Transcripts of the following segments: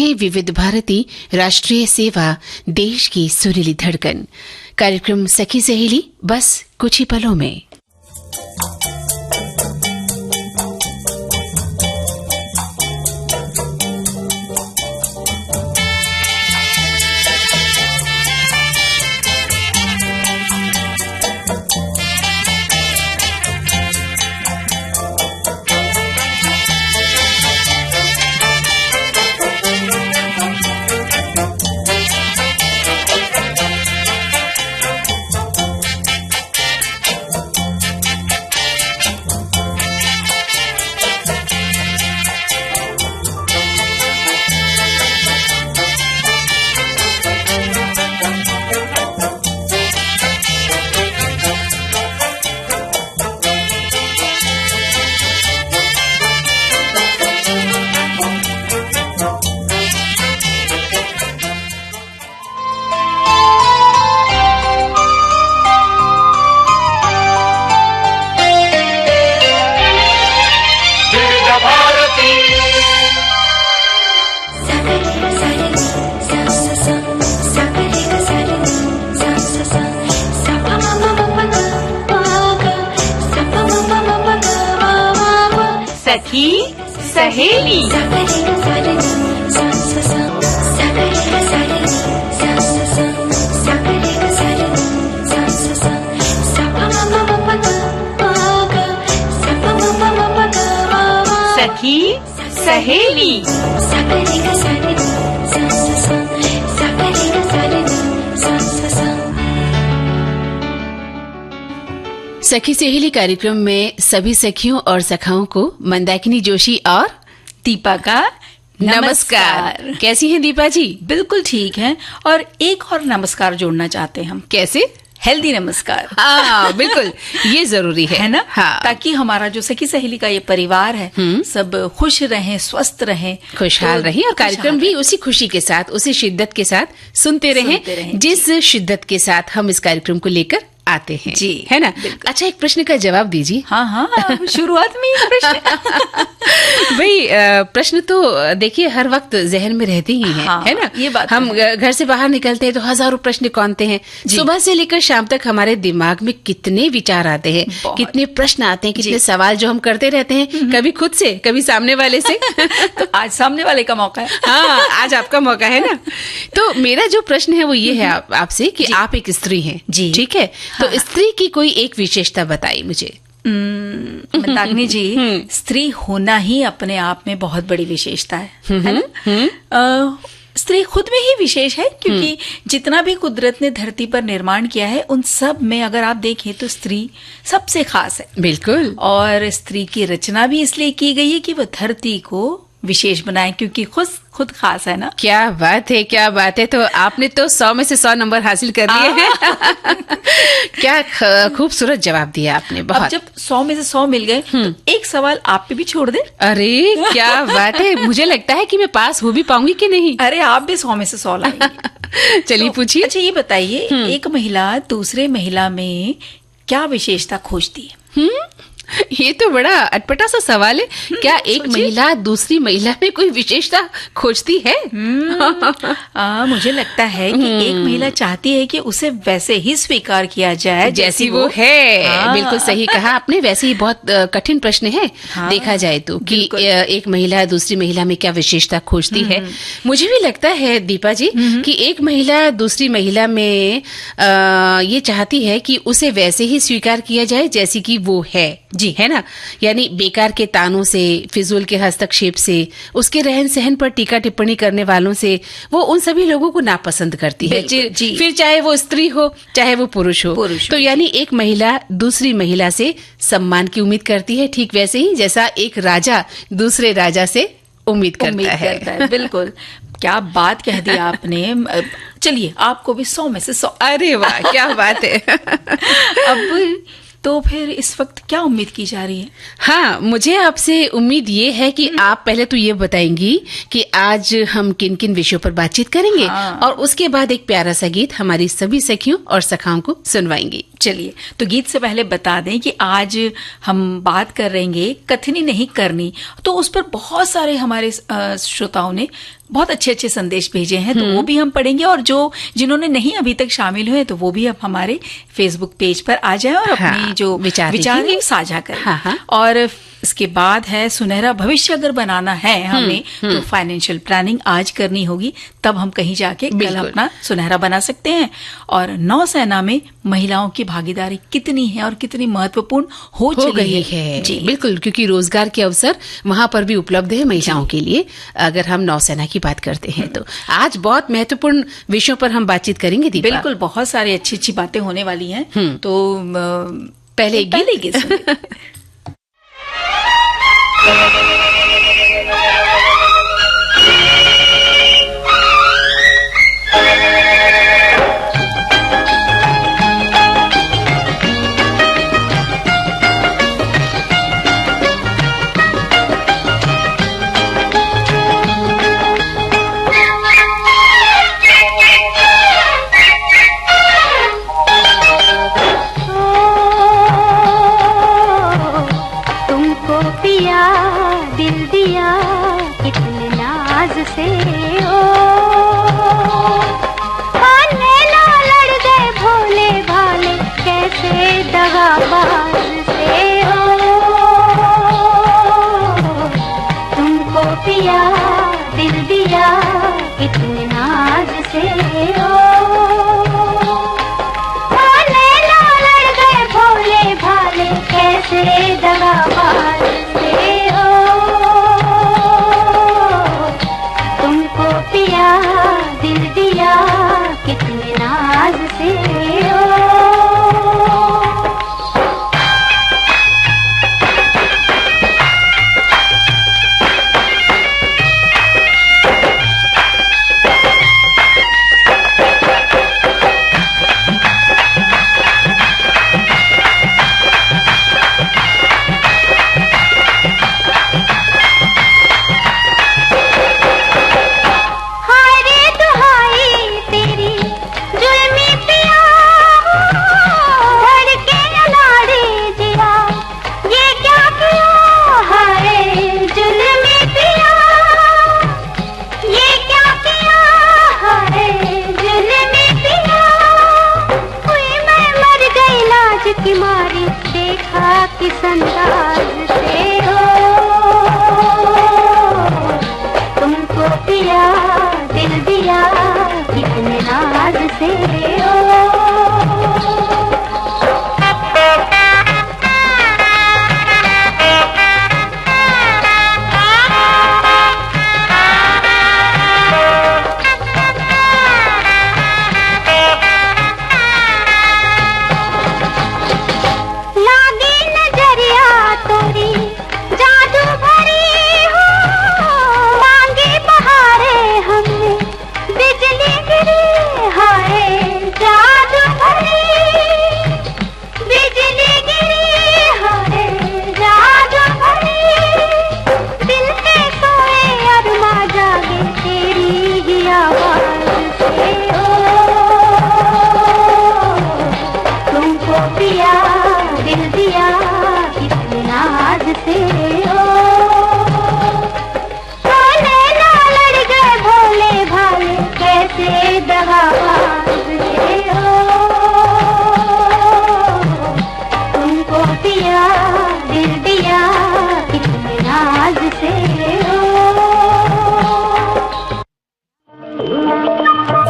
हैं विविध भारती राष्ट्रीय सेवा, देश की सुरीली धड़कन। कार्यक्रम सखी सहेली बस कुछ ही पलों में। सखी सहेली। सखी सहेली। सखी सहेली कार्यक्रम में सभी सखियों और सखाओं को मंदाकिनी जोशी और दीपा का नमस्कार। कैसी हैं दीपा जी? बिल्कुल ठीक है। और एक और नमस्कार जोड़ना चाहते हैं हम। कैसे? हेल्दी नमस्कार। हाँ बिल्कुल, ये जरूरी है ना? हाँ। ताकि हमारा जो सखी सहेली का ये परिवार है सब खुश रहें, स्वस्थ रहें, खुशहाल रहें और कार्यक्रम भी उसी खुशी के साथ, उसी शिद्दत के साथ सुनते रहें जिस शिद्दत के साथ हम इस कार्यक्रम को लेकर आते हैं जी, है ना? अच्छा, एक प्रश्न का जवाब दीजिए। हाँ, शुरुआत में ही प्रश्न। भाई प्रश्न तो देखिए हर वक्त जहन में रहते ही हैं, है ना? ये बात हम घर से बाहर निकलते हैं तो हजारों प्रश्न कौनते हैं। सुबह से लेकर शाम तक हमारे दिमाग में कितने विचार आते हैं, कितने प्रश्न आते हैं, कितने सवाल जो हम करते रहते हैं, कभी खुद से, कभी सामने वाले से। तो आज सामने वाले का मौका है। हाँ, आज आपका मौका है ना। तो मेरा जो प्रश्न है वो ये है आपसे कि आप एक स्त्री हैं, ठीक है? तो स्त्री की कोई एक विशेषता बताइए मुझे। मंदाकिनी जी, स्त्री होना ही अपने आप में बहुत बड़ी विशेषता है ना? स्त्री खुद में ही विशेष है, क्योंकि जितना भी कुदरत ने धरती पर निर्माण किया है उन सब में अगर आप देखें तो स्त्री सबसे खास है। बिल्कुल। और स्त्री की रचना भी इसलिए की गई है कि वो धरती को विशेष बनाए, क्योंकि खुद खास है ना। क्या बात है, क्या बात है। तो आपने तो 100 में से 100 नंबर हासिल कर लिए हैं। क्या खूबसूरत जवाब दिया आपने। बहुत। अब जब 100 में से 100 मिल गए तो एक सवाल आप पे भी छोड़ दे। अरे क्या बात है, मुझे लगता है कि मैं पास हो भी पाऊंगी कि नहीं। अरे आप भी 100 में से 100 लाएंगे। चलिए पूछिए। अच्छा, ये बताइए, एक महिला दूसरे महिला में क्या विशेषता खोजती है? ये तो बड़ा अटपटा सा सवाल है। क्या एक महिला दूसरी महिला में कोई विशेषता खोजती है? मुझे लगता है कि एक महिला चाहती है कि उसे वैसे ही स्वीकार किया जाए जैसी वो है। बिल्कुल सही कहा आपने। वैसे ही बहुत कठिन प्रश्न है देखा जाए तो, कि एक महिला दूसरी महिला में क्या विशेषता खोजती है। मुझे भी लगता है दीपा जी कि एक महिला दूसरी महिला में ये चाहती है कि उसे वैसे ही स्वीकार किया जाए जैसी कि वो है। जी, है ना? यानी बेकार के तानों से, फिजूल के हस्तक्षेप से, उसके रहन सहन पर टीका टिप्पणी करने वालों से वो उन सभी लोगों को नापसंद करती है। फिर चाहे वो स्त्री हो चाहे वो पुरुष हो। तो यानी एक महिला दूसरी महिला से सम्मान की उम्मीद करती है, ठीक वैसे ही जैसा एक राजा दूसरे राजा से उम्मीद करता है। बिल्कुल। क्या बात कह दी आपने। चलिए, आपको भी 100 में से 100। अरे वाह, क्या बात है। अब तो फिर इस वक्त क्या उम्मीद की जा रही है? हाँ, मुझे आपसे उम्मीद ये है कि आप पहले तो ये बताएंगी कि आज हम किन किन विषयों पर बातचीत करेंगे और उसके बाद एक प्यारा सा गीत हमारी सभी सखियों और सखाओं को सुनवाएंगी। चलिए, तो गीत से पहले बता दें कि आज हम बात कर रहेंगे कथनी नहीं करनी। तो उस पर बहुत सारे हमारे श्रोताओं ने बहुत अच्छे अच्छे संदेश भेजे हैं, तो वो भी हम पढ़ेंगे, और जिन्होंने नहीं अभी तक शामिल हुए तो वो भी अब हमारे फेसबुक पेज पर आ जाए और अपनी जो विचार साझा करें। और इसके बाद है सुनहरा भविष्य अगर बनाना है हमें तो फाइनेंशियल प्लानिंग आज करनी होगी, तब हम कहीं जाके कल अपना सुनहरा बना सकते हैं। और नौसेना में महिलाओं की भागीदारी कितनी है और कितनी महत्वपूर्ण हो गई है। जी बिल्कुल, क्योंकि रोजगार के अवसर वहां पर भी उपलब्ध है महिलाओं के लिए, अगर हम नौसेना की बात करते हैं तो। आज बहुत महत्वपूर्ण विषयों पर हम बातचीत करेंगे दीपा। बिल्कुल, बहुत सारी अच्छी अच्छी बातें होने वाली हैं। तो पहले गीत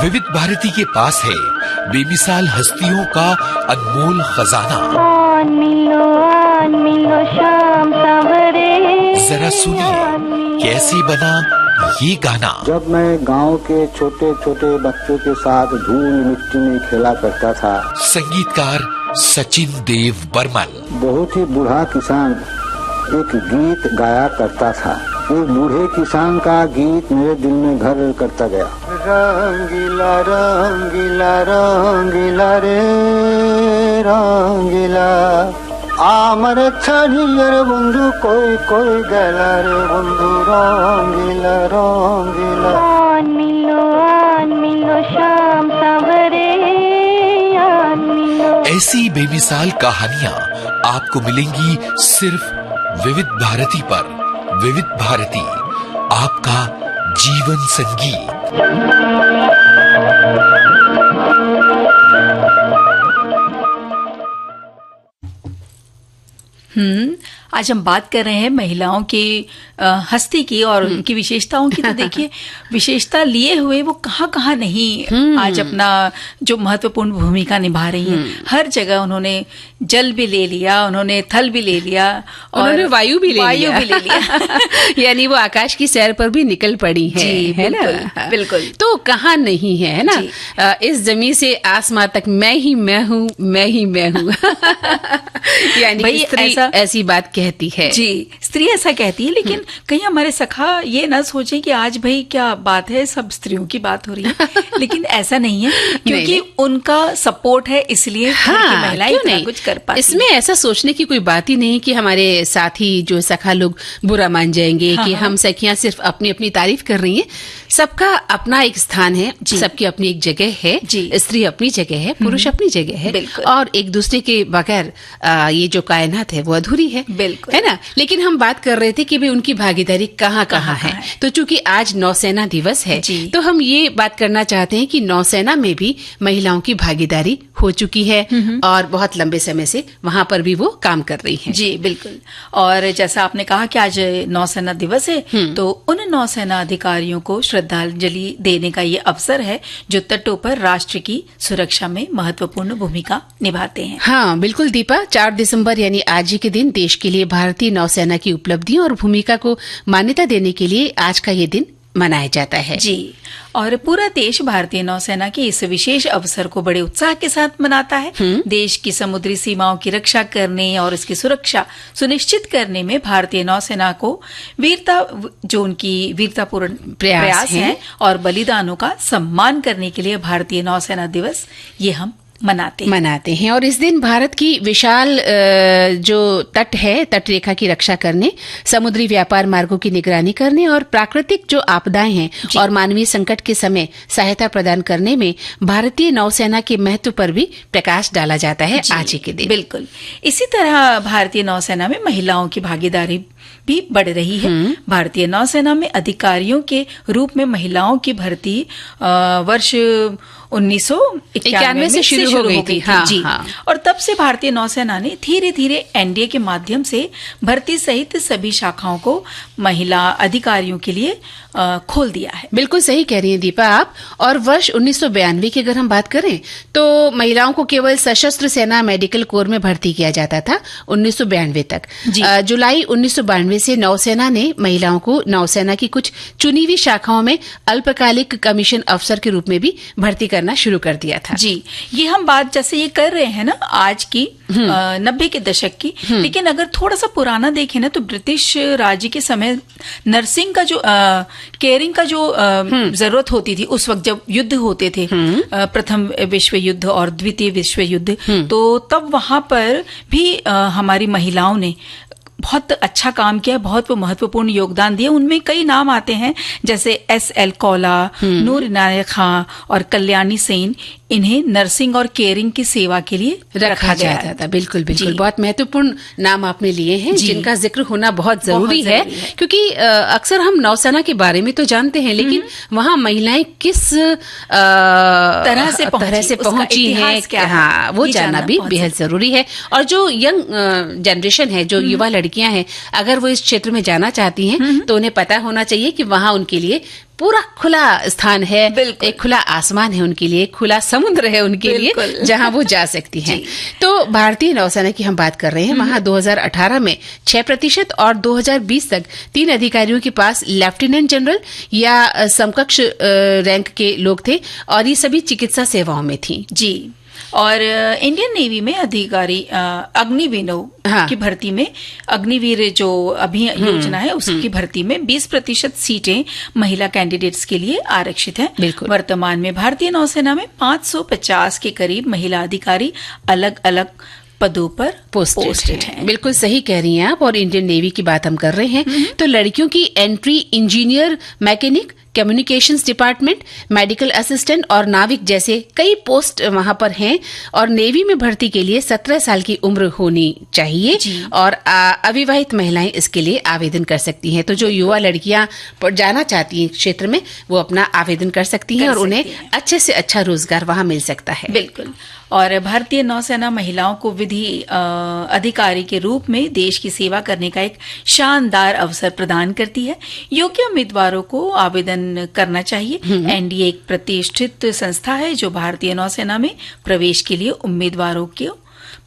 विविध भारती के पास है बेमिसाल हस्तियों का अनमोल खजाना। शाम सवेरे जरा सुनिए कैसे बना ये गाना। जब मैं गांव के छोटे छोटे बच्चों के साथ धूल मिट्टी में खेला करता था। संगीतकार सचिन देव बर्मन। बहुत ही बूढ़ा किसान एक गीत गाया करता था। एक बूढ़े किसान का गीत मेरे दिल में घर करता गया। रंगीला रंगीला रंगीला रे रंगीला आमर छड़ियर बंधु कोई कोई गला रे बंधु रंगीला रंगीला मिलो शाम सवेरे ऐसी बेमिसाल कहानियां आपको मिलेंगी सिर्फ विविध भारती पर। विविध भारती, आपका जीवन संगीत। आज हम बात कर रहे हैं महिलाओं की हस्ती की और उनकी विशेषताओं की। तो देखिए, विशेषता लिए हुए वो कहाँ नहीं आज अपना जो महत्वपूर्ण भूमिका निभा रही हैं। हर जगह उन्होंने जल भी ले लिया, उन्होंने थल भी ले लिया और उन्होंने वायु भी ले लिया। यानी वो आकाश की सैर पर भी निकल पड़ी है, जी, है बिल्कुल, ना? बिल्कुल। तो कहाँ नहीं है ना? इस जमीन से आसमां तक मैं ही मैं हूँ, मैं ही मैं हूँ। यानी भाई स्त्री ऐसी बात कहती है। जी, स्त्री ऐसा कहती है, लेकिन कहीं हमारे सखा ये ना सोचे कि आज भाई क्या बात है, सब स्त्रियों की बात हो रही है। लेकिन ऐसा नहीं है, क्योंकि उनका सपोर्ट है, इसलिए घर की महिलाएं इतना कुछ कर पाती। इसमें ऐसा सोचने की कोई बात ही नहीं कि हमारे साथी जो सखा लोग बुरा मान जाएंगे कि हम सखियां सिर्फ अपनी अपनी तारीफ कर रही हैं। सबका अपना एक स्थान है, सबकी अपनी एक जगह है। स्त्री अपनी जगह है, पुरुष अपनी जगह है, और एक दूसरे के बगैर ये जो कायनात है वो अधूरी है, बिल्कुल, है ना? लेकिन हम बात कर रहे थे कि भाई उनकी भागीदारी कहाँ है। तो चूंकि आज नौसेना दिवस है, तो हम ये बात करना चाहते हैं कि नौसेना में भी महिलाओं की भागीदारी हो चुकी है और बहुत लंबे समय से वहां पर भी वो काम कर रही हैं। जी, बिल्कुल। और जैसा आपने कहा कि आज नौसेना दिवस है, तो उन नौसेना अधिकारियों को श्रद्धांजलि देने का ये अवसर है जो तटों पर राष्ट्र की सुरक्षा में महत्वपूर्ण भूमिका निभाते हैं। हाँ, बिल्कुल दीपा। 4 दिसंबर यानी आज ही के दिन देश के लिए भारतीय नौसेना की उपलब्धियों और भूमिका को मान्यता देने के लिए आज का ये दिन मनाया जाता है। जी, और पूरा देश भारतीय नौसेना के इस विशेष अवसर को बड़े उत्साह के साथ मनाता है। देश की समुद्री सीमाओं की रक्षा करने और इसकी सुरक्षा सुनिश्चित करने में भारतीय नौसेना को जो उनकी वीरतापूर्ण प्रयास है और बलिदानों का सम्मान करने के लिए भारतीय नौसेना दिवस ये हम मनाते हैं। और इस दिन भारत की विशाल जो तट है, तट रेखा की रक्षा करने, समुद्री व्यापार मार्गों की निगरानी करने और प्राकृतिक जो आपदाएं हैं और मानवीय संकट के समय सहायता प्रदान करने में भारतीय नौसेना के महत्व पर भी प्रकाश डाला जाता है आज ही के दिन। बिल्कुल। इसी तरह भारतीय नौसेना में महिलाओं की भागीदारी भी बढ़ रही है। भारतीय नौसेना में अधिकारियों के रूप में महिलाओं की भर्ती वर्ष 1991 से शुरू हो गई थी। हाँ। और तब से भारतीय नौसेना ने धीरे धीरे एनडीए के माध्यम से भर्ती सहित सभी शाखाओं को महिला अधिकारियों के लिए खोल दिया है। बिल्कुल सही कह रही हैं दीपा आप। और वर्ष 1992 की अगर हम बात करें तो महिलाओं को केवल सशस्त्र सेना मेडिकल कोर में भर्ती किया जाता था 1992 तक। जुलाई 1992 से नौसेना ने महिलाओं को नौसेना की कुछ चुनी हुई शाखाओं में अल्पकालिक कमीशन अफसर के रूप में भी भर्ती करना शुरू कर दिया था। जी, ये हम बात जैसे ये कर रहे हैं ना आज की 90 के दशक की, लेकिन अगर थोड़ा सा पुराना देखें ना तो ब्रिटिश राज्य के समय नर्सिंग का जो केयरिंग का जो जरूरत होती थी उस वक्त जब युद्ध होते थे, प्रथम विश्व युद्ध और द्वितीय विश्व युद्ध, तो तब वहां पर भी हमारी महिलाओं ने बहुत अच्छा काम किया, बहुत महत्वपूर्ण योगदान दिया। उनमें कई नाम आते हैं जैसे एस.एल. कौला, नूर इनायत खां और कल्याणी सेन। इन्हें नर्सिंग और केयरिंग की सेवा के लिए रखा गया था। बिल्कुल बिल्कुल, बहुत महत्वपूर्ण नाम आपने लिए हैं जिनका जिक्र होना बहुत जरूरी है, क्योंकि अक्सर हम नौसेना के बारे में तो जानते हैं, लेकिन वहाँ महिलाएं किस तरह से पहुंची हैं, हाँ, वो जानना भी बेहद जरूरी है। और जो यंग जनरेशन है, जो युवा लड़कियां हैं, अगर वो इस क्षेत्र में जाना चाहती हैं तो उन्हें पता होना चाहिए कि वहाँ उनके लिए पूरा खुला स्थान है, एक खुला आसमान है उनके लिए, खुला समुद्र है उनके लिए, जहां वो जा सकती हैं। तो भारतीय नौसेना की हम बात कर रहे हैं। वहां 2018 में 6% और 2020 तक 3 अधिकारियों के पास लेफ्टिनेंट जनरल या समकक्ष रैंक के लोग थे और ये सभी चिकित्सा सेवाओं में थी। जी, और इंडियन नेवी में अधिकारी अग्निवीरों की भर्ती में, अग्निवीर जो अभी योजना है उसकी भर्ती में 20% सीटें महिला कैंडिडेट्स के लिए आरक्षित हैं। वर्तमान में भारतीय नौसेना में 550 के करीब महिला अधिकारी अलग अलग पदों पर पोस्टेड हैं। बिल्कुल सही कह रही हैं आप। और इंडियन नेवी की बात हम कर रहे हैं तो लड़कियों की entry engineer, mechanic, communications department, medical assistant और नाविक जैसे कई पोस्ट वहां पर हैं। और नेवी में भर्ती के लिए 17 साल की उम्र होनी चाहिए और अविवाहित महिलाएं इसके लिए आवेदन कर सकती हैं। तो जो युवा लड़कियां जाना चाहती हैं क्षेत्र में, वो अपना आवेदन कर सकती हैं और उन्हें अच्छे से अच्छा रोजगार वहां मिल सकता है। बिल्कुल। और भारतीय नौसेना महिलाओं को विधि अधिकारी के रूप में देश की सेवा करने का एक शानदार अवसर प्रदान करती है। योग्य उम्मीदवारों को आवेदन करना चाहिए। एनडीए एक प्रतिष्ठित संस्था है जो भारतीय नौसेना में प्रवेश के लिए उम्मीदवारों को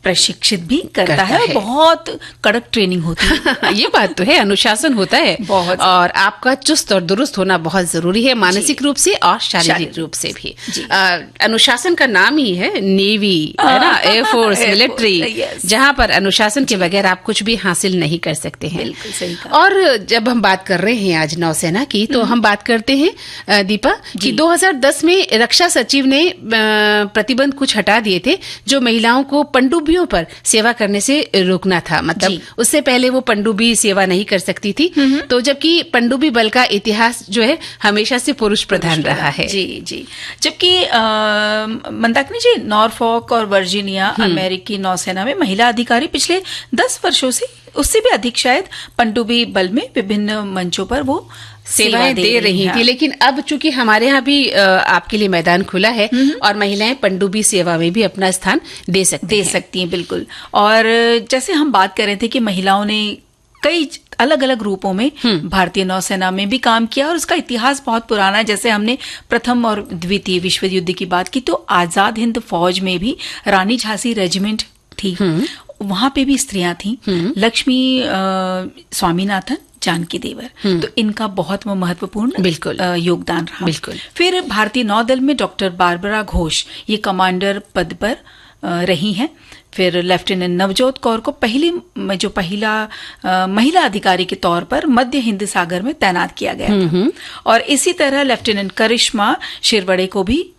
प्रशिक्षित भी करता है। बहुत कड़क ट्रेनिंग होती है। ये बात तो है, अनुशासन होता है बहुत, और आपका चुस्त और दुरुस्त होना बहुत जरूरी है, मानसिक रूप से और शारीरिक रूप से भी। अनुशासन का नाम ही है नेवी, है ना, एयरफोर्स, मिलिट्री, जहाँ पर अनुशासन के बगैर आप कुछ भी हासिल नहीं कर सकते हैं। बिल्कुल सही कहा। और जब हम बात कर रहे हैं आज नौसेना की, तो हम बात करते हैं दीपा कि 2010 में रक्षा सचिव ने प्रतिबंध कुछ हटा दिए थे जो महिलाओं को पनडुब्बियों पर सेवा करने से रोकना था। मतलब उससे पहले वो पनडुब्बी सेवा नहीं कर सकती थी। तो जबकि पनडुब्बी बल का इतिहास जो है हमेशा से पुरुष प्रधान रहा है। जी जी। जबकि मंदाकिनी जी, नॉरफॉक और वर्जीनिया अमेरिकी नौसेना में महिला अधिकारी पिछले 10 वर्षों से, उससे भी अधिक शायद, पनडुब्बी बल में विभिन्न मंचों पर वो सेवाएं दे रही थी। लेकिन अब चूंकि हमारे यहाँ भी आपके लिए मैदान खुला है और महिलाएं पनडुब्बी सेवा में भी अपना स्थान दे सकती हैं। बिल्कुल। और जैसे हम बात कर रहे थे कि महिलाओं ने कई अलग अलग रूपों में भारतीय नौसेना में भी काम किया और उसका इतिहास बहुत पुराना है। जैसे हमने प्रथम और द्वितीय विश्व युद्ध की बात की, तो आजाद हिंद फौज में भी रानी झांसी रेजिमेंट थी, वहां पे भी स्त्रियां थी। लक्ष्मी स्वामीनाथन, जानकी देवर, तो इनका बहुत महत्वपूर्ण बिल्कुल योगदान रहा। बिल्कुल। फिर भारतीय नौदल में डॉक्टर बारबरा घोष ये कमांडर पद पर रही हैं। फिर लेफ्टिनेंट नवजोत कौर को पहला महिला अधिकारी के तौर पर मध्य हिंद सागर में तैनात किया गया था। और इसी तरह लेफ्टिनेंट करिश्मा शिरवड़े को भी,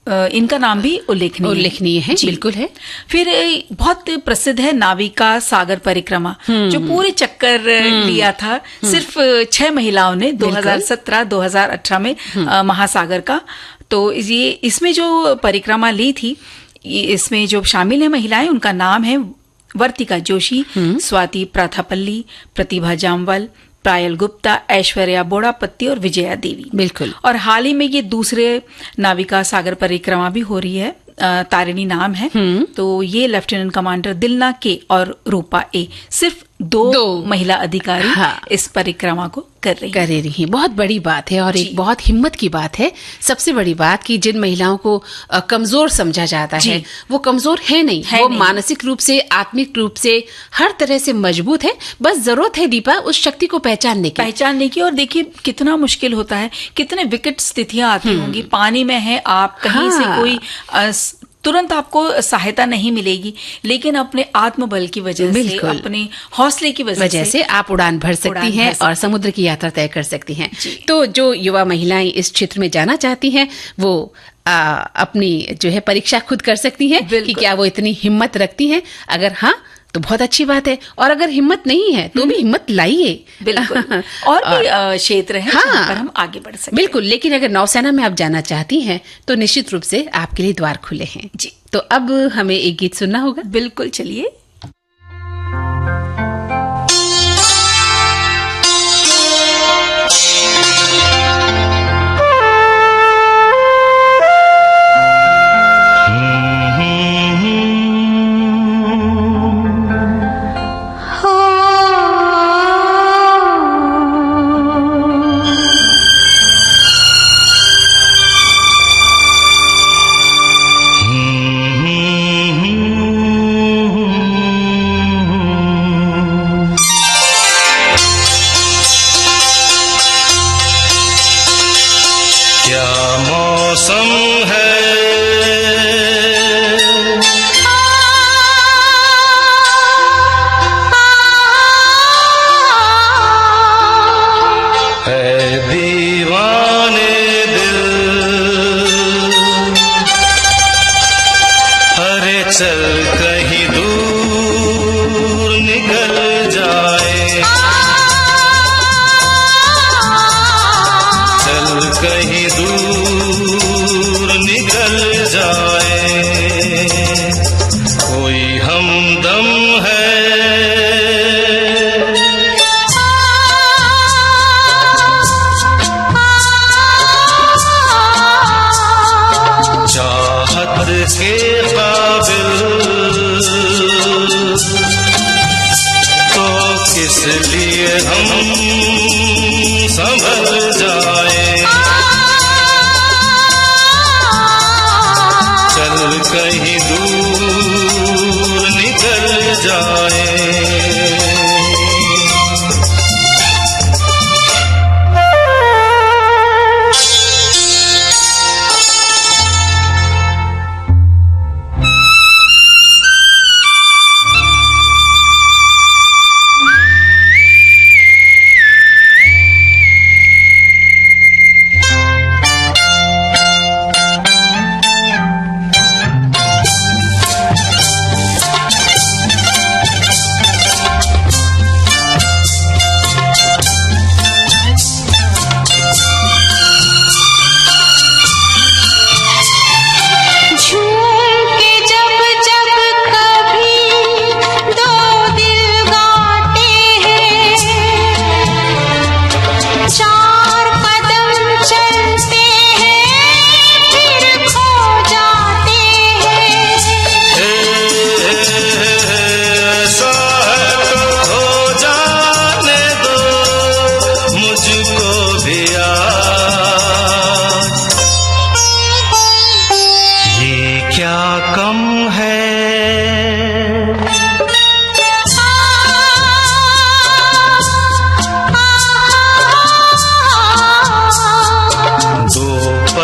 इनका नाम भी उल्लेखनीय है। बिल्कुल है। फिर बहुत प्रसिद्ध है नाविका सागर परिक्रमा, जो पूरे चक्कर लिया था सिर्फ 6 महिलाओं ने 2017-2018 में महासागर का। तो ये इसमें जो परिक्रमा ली थी, इसमें जो शामिल है महिलाएं, उनका नाम है वर्तिका जोशी, स्वाति प्राथापल्ली, प्रतिभा जामवाल, पायल गुप्ता, ऐश्वर्या बोड़ापत्ती और विजया देवी। बिल्कुल। और हाल ही में ये दूसरे नाविका सागर परिक्रमा भी हो रही है, तारिणी नाम है। तो ये लेफ्टिनेंट कमांडर दिलना के और रूपा ए, सिर्फ दो महिला अधिकारी इस परिक्रमा को कर रही हैं। बहुत बड़ी बात है और एक बहुत हिम्मत की बात है। सबसे बड़ी बात कि जिन महिलाओं को कमजोर समझा जाता है, वो कमजोर है नहीं, वो मानसिक रूप से, आत्मिक रूप से, हर तरह से मजबूत है। बस जरूरत है दीपा उस शक्ति को पहचानने की। और देखिए कितना मुश्किल होता है, कितने विकट स्थितियां आती होंगी। पानी में है आप, कहीं से कोई तुरंत आपको सहायता नहीं मिलेगी, लेकिन अपने आत्मबल की वजह से, अपने हौसले की वजह से आप उड़ान भर सकती हैं और समुद्र की यात्रा तय कर सकती हैं। तो जो युवा महिलाएं इस क्षेत्र में जाना चाहती हैं, वो अपनी जो है परीक्षा खुद कर सकती हैं कि क्या वो इतनी हिम्मत रखती हैं। अगर हाँ, तो बहुत अच्छी बात है, और अगर हिम्मत नहीं है तो भी हिम्मत लाइए। बिल्कुल। और भी क्षेत्र है जहाँ पर हम आगे बढ़ सकते हैं। बिल्कुल। लेकिन अगर नौसेना में आप जाना चाहती हैं तो निश्चित रूप से आपके लिए द्वार खुले हैं। जी। तो अब हमें एक गीत सुनना होगा। बिल्कुल, चलिए।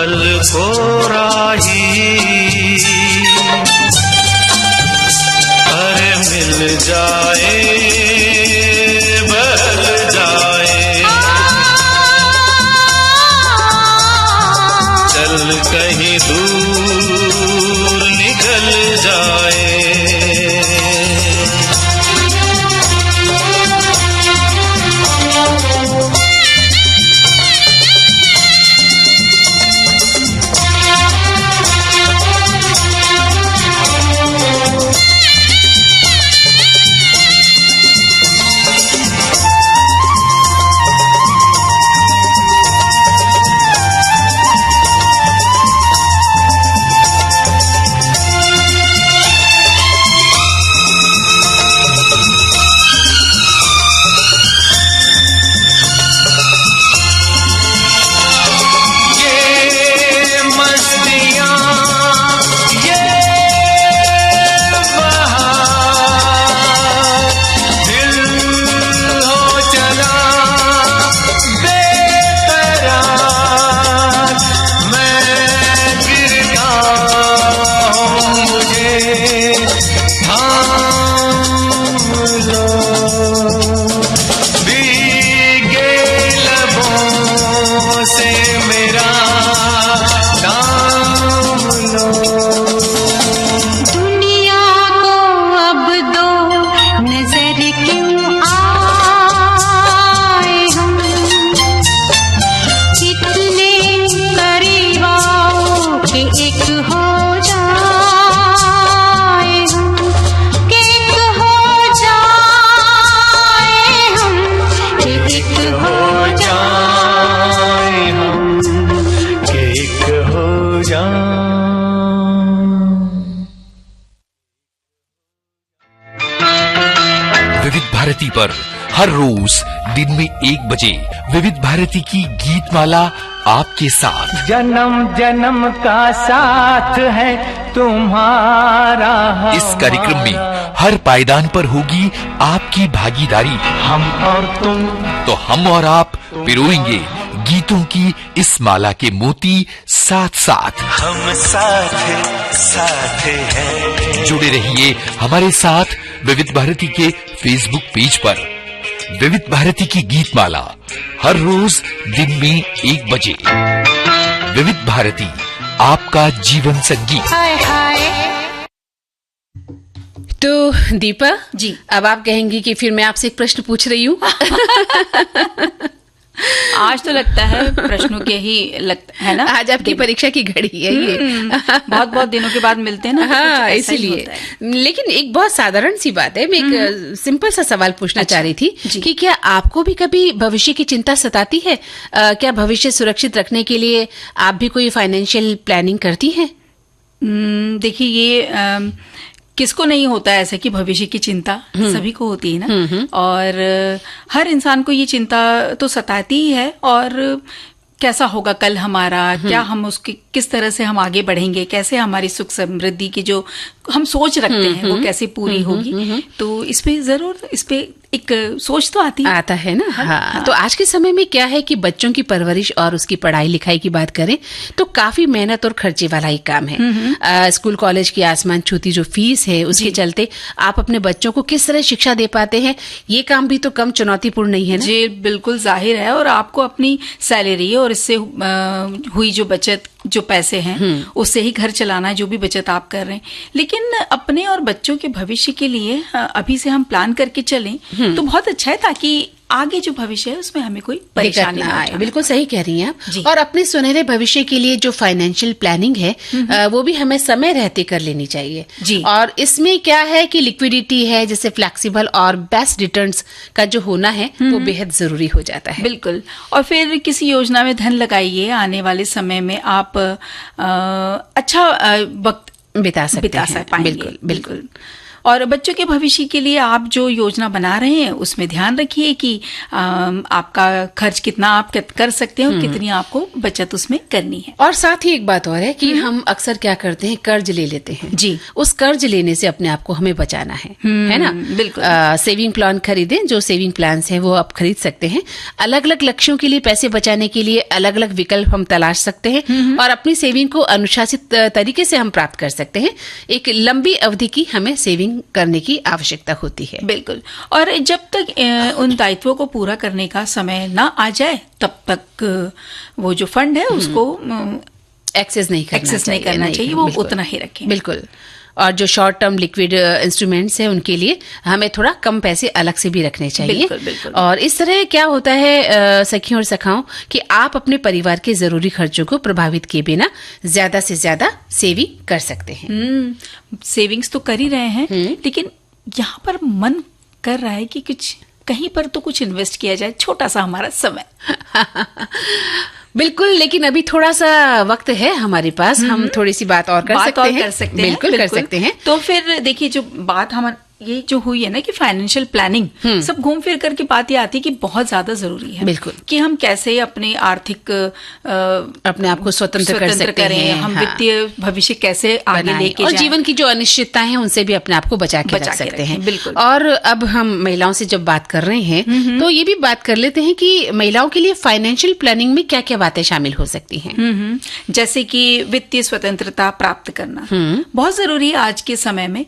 पल को राही, अरे मिल जाए बल जाए, चल कहीं दूर निकल जाए। विविध भारती पर हर रोज दिन में 1 बजे विविध भारती की गीत माला आपके साथ। जन्म जन्म का साथ है तुम्हारा। इस कार्यक्रम में हर पायदान पर होगी आपकी भागीदारी। हम और तुम, तो हम और आप पिरोएंगे गीतों की इस माला के मोती साथ साथ। हम साथ हैं। जुड़े रहिए हमारे साथ विविध भारती के फेसबुक पेज पर। विविध भारती की गीत माला हर रोज दिन में 1 बजे। विविध भारती, आपका जीवन संगीत। तो दीपा जी, अब आप कहेंगी कि फिर मैं आपसे एक प्रश्न पूछ रही हूँ। आज तो लगता है प्रश्नों के ही है ना। आज आपकी परीक्षा की घड़ी है ये। बहुत बहुत दिनों के बाद मिलते हैं ना। हाँ, इसीलिए। लेकिन एक बहुत साधारण सी बात है, मैं एक सिंपल सा सवाल पूछना चाह रही थी कि क्या आपको भी कभी भविष्य की चिंता सताती है? क्या भविष्य सुरक्षित रखने के लिए आप भी कोई फाइनेंशियल प्लानिंग करती हैं? देखिए, ये किसको नहीं होता है ऐसा कि भविष्य की चिंता सभी को होती है ना। और हर इंसान को ये चिंता तो सताती ही है। और कैसा होगा कल हमारा, क्या हम उसके किस तरह से हम आगे बढ़ेंगे, कैसे हमारी सुख समृद्धि की जो हम सोच रखते हैं वो कैसे पूरी होगी। तो इस पे एक सोच तो आता है ना। हाँ। तो आज के समय में क्या है कि बच्चों की परवरिश और उसकी पढ़ाई लिखाई की बात करें तो काफी मेहनत और खर्चे वाला ही काम है। स्कूल कॉलेज की आसमान छूती जो फीस है उसके चलते आप अपने बच्चों को किस तरह शिक्षा दे पाते हैं, ये काम भी तो कम चुनौतीपूर्ण नहीं है ना? जी बिल्कुल जाहिर है। और आपको अपनी सैलरी और इससे हुई जो बचत, जो पैसे हैं उससे ही घर चलाना है, जो भी बचत आप कर रहे हैं। लेकिन अपने और बच्चों के भविष्य के लिए अभी से हम प्लान करके चलें तो बहुत अच्छा है, ताकि आगे जो भविष्य है उसमें हमें कोई परेशानी ना आए। बिल्कुल सही कह रही हैं आप। और अपने सुनहरे भविष्य के लिए जो फाइनेंशियल प्लानिंग है वो भी हमें समय रहते कर लेनी चाहिए जी। और इसमें क्या है कि लिक्विडिटी है, जैसे फ्लेक्सिबल और बेस्ट रिटर्न्स का जो होना है वो बेहद जरूरी हो जाता है। बिल्कुल। और फिर किसी योजना में धन लगाइए, आने वाले समय में आप अच्छा वक्त बिता सकते हैं। बिल्कुल। और बच्चों के भविष्य के लिए आप जो योजना बना रहे हैं उसमें ध्यान रखिए कि आपका खर्च कितना आप कर सकते हैं और कितनी आपको बचत उसमें करनी है। और साथ ही एक बात और है कि हम अक्सर क्या करते हैं, कर्ज ले लेते हैं जी। उस कर्ज लेने से अपने आप को हमें बचाना है ना। बिल्कुल। सेविंग प्लान खरीदें, जो सेविंग प्लान है वो आप खरीद सकते हैं। अलग अलग लक्ष्यों के लिए पैसे बचाने के लिए अलग अलग विकल्प हम तलाश सकते हैं और अपनी सेविंग को अनुशासित तरीके से हम प्राप्त कर सकते हैं। एक लंबी अवधि की हमें सेविंग करने की आवश्यकता होती है। बिल्कुल। और जब तक उन दायित्वों को पूरा करने का समय ना आ जाए तब तक वो जो फंड है उसको एक्सेस नहीं करना चाहिए, वो उतना ही रखें। बिल्कुल। और जो शॉर्ट टर्म लिक्विड इंस्ट्रूमेंट्स हैं उनके लिए हमें थोड़ा कम पैसे अलग से भी रखने चाहिए। बिल्कुल, बिल्कुल। और इस तरह क्या होता है सखियों और सखाओं कि आप अपने परिवार के जरूरी खर्चों को प्रभावित किए बिना ज्यादा से ज्यादा सेविंग कर सकते हैं। सेविंग्स तो कर ही रहे हैं, लेकिन यहाँ पर मन कर रहा है कि कुछ कहीं पर तो कुछ इन्वेस्ट किया जाए, छोटा सा हमारा समय। बिल्कुल, लेकिन अभी थोड़ा सा वक्त है हमारे पास, हम थोड़ी सी बात और कर सकते हैं। बिल्कुल कर सकते हैं। तो फिर देखिए, जो बात हमारे ये जो हुई है ना कि फाइनेंशियल प्लानिंग, सब घूम फिर करके बात ये आती है कि बहुत ज्यादा जरूरी है। बिल्कुल। कि हम कैसे अपने आर्थिक अपने आप को स्वतंत्र कर सकते हैं, हम वित्तीय भविष्य कैसे आगे लेके और जाएं। जीवन की जो अनिश्चितताएं हैं उनसे भी अपने आप को बचा के रख सकते हैं। बिल्कुल। और अब हम महिलाओं से जब बात कर रहे हैं तो ये भी बात कर लेते हैं कि महिलाओं के लिए फाइनेंशियल प्लानिंग में क्या क्या बातें शामिल हो सकती हैं। जैसे कि वित्तीय स्वतंत्रता प्राप्त करना बहुत जरूरी है आज के समय में।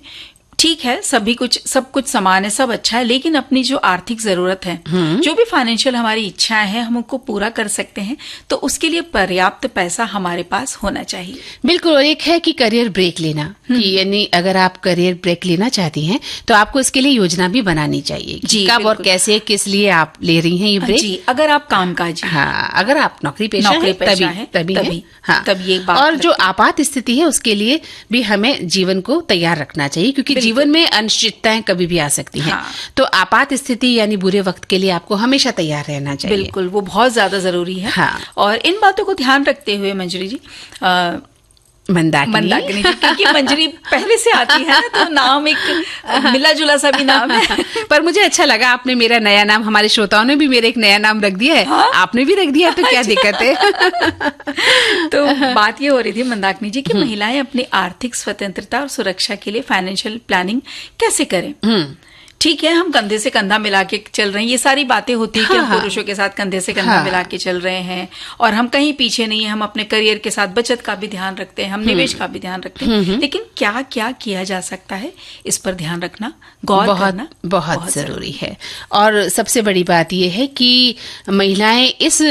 ठीक है, सब कुछ समान है, सब अच्छा है, लेकिन अपनी जो आर्थिक जरूरत है, जो भी फाइनेंशियल हमारी इच्छाएं हैं, हम उनको पूरा कर सकते हैं, तो उसके लिए पर्याप्त पैसा हमारे पास होना चाहिए। बिल्कुल। और एक है कि करियर ब्रेक लेना, कि यानी अगर आप करियर ब्रेक लेना चाहती हैं तो आपको इसके लिए योजना भी बनानी चाहिए। जी, कब और कैसे, किस लिए आप ले रही हैं ये ब्रेक। जी, अगर आप कामकाजी, हाँ, अगर आप नौकरी पेशा है तभी हाँ। तब ये बात। और जो आपात स्थिति है उसके लिए भी हमें जीवन को तैयार रखना चाहिए, क्योंकि जीवन में अनिश्चितताएं कभी भी आ सकती हैं। हाँ। तो आपात स्थिति यानी बुरे वक्त के लिए आपको हमेशा तैयार रहना चाहिए। बिल्कुल, वो बहुत ज्यादा जरूरी है। हाँ। और इन बातों को ध्यान रखते हुए मंजरी जी, मंदाकिनी जी, क्योंकि मंजरी पहले से आती है ना, तो नाम एक मिला जुला सा भी नाम है। पर मुझे अच्छा लगा, आपने मेरा नया नाम, हमारे श्रोताओं ने भी मेरा एक नया नाम रख दिया है। हाँ? आपने भी रख दिया, तो क्या दिक्कत है। तो बात ये हो रही थी मंदाकिनी जी कि महिलाएं अपनी आर्थिक स्वतंत्रता और सुरक्षा के लिए फाइनेंशियल प्लानिंग कैसे करें। ठीक है, हम कंधे से कंधा मिला के चल रहे हैं, ये सारी बातें होती है कि हम पुरुषों के साथ कंधे से कंधा मिला के चल रहे हैं और हम कहीं पीछे नहीं है। हम अपने करियर के साथ बचत का भी ध्यान रखते हैं, हम निवेश का भी ध्यान रखते हैं, लेकिन क्या क्या किया जा सकता है, इस पर ध्यान रखना, गौर करना बहुत जरूरी है। और सबसे बड़ी बात यह है कि महिलाएं इस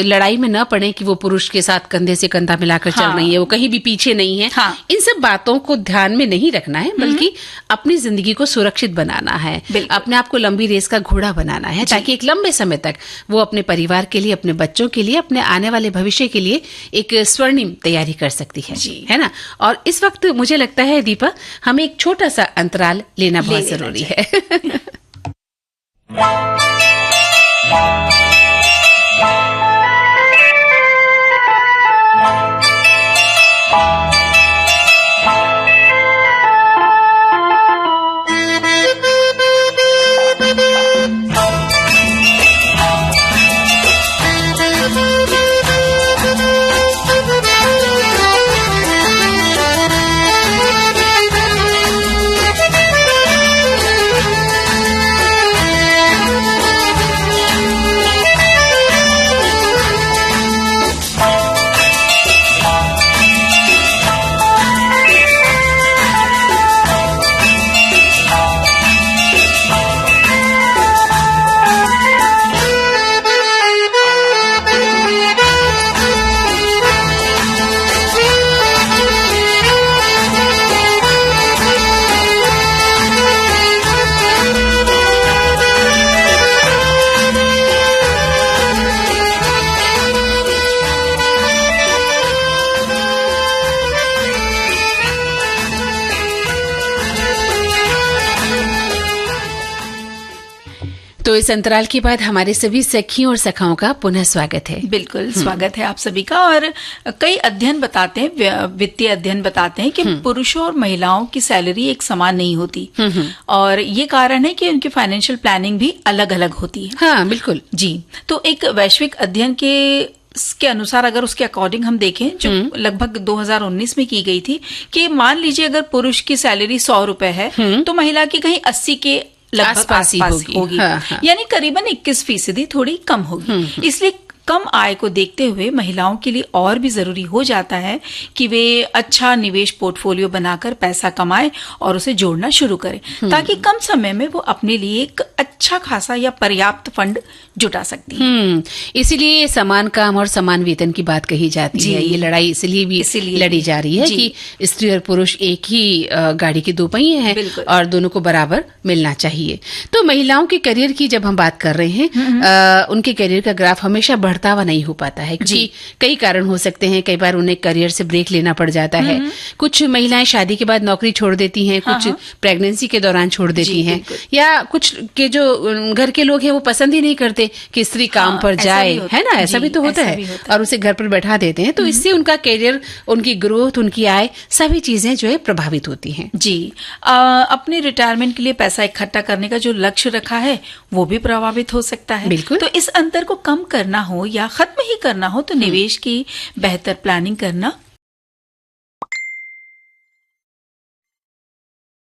लड़ाई में न पड़े कि वो पुरुष के साथ कंधे से कंधा मिलाकर चल रही है, वो कहीं भी पीछे नहीं है। इन सब बातों को ध्यान में नहीं रखना है, बल्कि अपनी जिंदगी को सुरक्षित बनाना है, अपने आप को लंबी रेस का घोड़ा बनाना है, ताकि एक लंबे समय तक वो अपने परिवार के लिए, अपने बच्चों के लिए, अपने आने वाले भविष्य के लिए एक स्वर्णिम तैयारी कर सकती है ना। और इस वक्त मुझे लगता है दीपा, हमें एक छोटा सा अंतराल लेना बहुत जरूरी है। तो इस अंतराल के बाद हमारे सभी सखियों और सखाओं का पुनः स्वागत है। बिल्कुल स्वागत है आप सभी का। और कई अध्ययन बताते हैं, वित्तीय अध्ययन बताते हैं कि पुरुषों और महिलाओं की सैलरी एक समान नहीं होती, और ये कारण है कि उनकी फाइनेंशियल प्लानिंग भी अलग अलग होती है। हाँ बिल्कुल जी। तो एक वैश्विक अध्ययन के अनुसार, अगर उसके अकॉर्डिंग हम देखें, जो लगभग 2019 में की गई थी, कि मान लीजिए अगर पुरुष की सैलरी 100 रुपए है तो महिला की कहीं 80 के लगभग आसपास होगी। हाँ। यानी करीबन 21% थोड़ी कम होगी। इसलिए कम आय को देखते हुए महिलाओं के लिए और भी जरूरी हो जाता है कि वे अच्छा निवेश पोर्टफोलियो बनाकर पैसा कमाएं और उसे जोड़ना शुरू करें, ताकि कम समय में वो अपने लिए एक अच्छा खासा या पर्याप्त फंड जुटा सकती है। इसीलिए समान काम और समान वेतन की बात कही जाती है। ये लड़ाई इसलिए भी लड़ी जा रही है कि स्त्री और पुरुष एक ही गाड़ी के दो पहिए हैं और दोनों को बराबर मिलना चाहिए। तो महिलाओं के करियर की जब हम बात कर रहे हैं, उनके करियर का ग्राफ हमेशा बढ़ता हुआ नहीं हो पाता है, क्योंकि कई कारण हो सकते हैं। कई बार उन्हें करियर से ब्रेक लेना पड़ जाता है। कुछ महिलाएं शादी के बाद नौकरी छोड़ देती हैं, कुछ प्रेगनेंसी के दौरान छोड़ देती हैं, या कुछ के जो घर के लोग हैं वो पसंद ही नहीं करते कि स्त्री काम पर जाए, है ना, ऐसा भी तो होता है, और उसे घर पर बैठा देते हैं। तो इससे उनका करियर, उनकी ग्रोथ, उनकी आय, सभी चीजें जो है प्रभावित होती हैं। जी। अपने रिटायरमेंट के लिए पैसा इकट्ठा करने का जो लक्ष्य रखा है वो भी प्रभावित हो सकता है। बिल्कुल। तो इस अंतर को कम करना हो या खत्म ही करना हो तो निवेश की बेहतर प्लानिंग करना,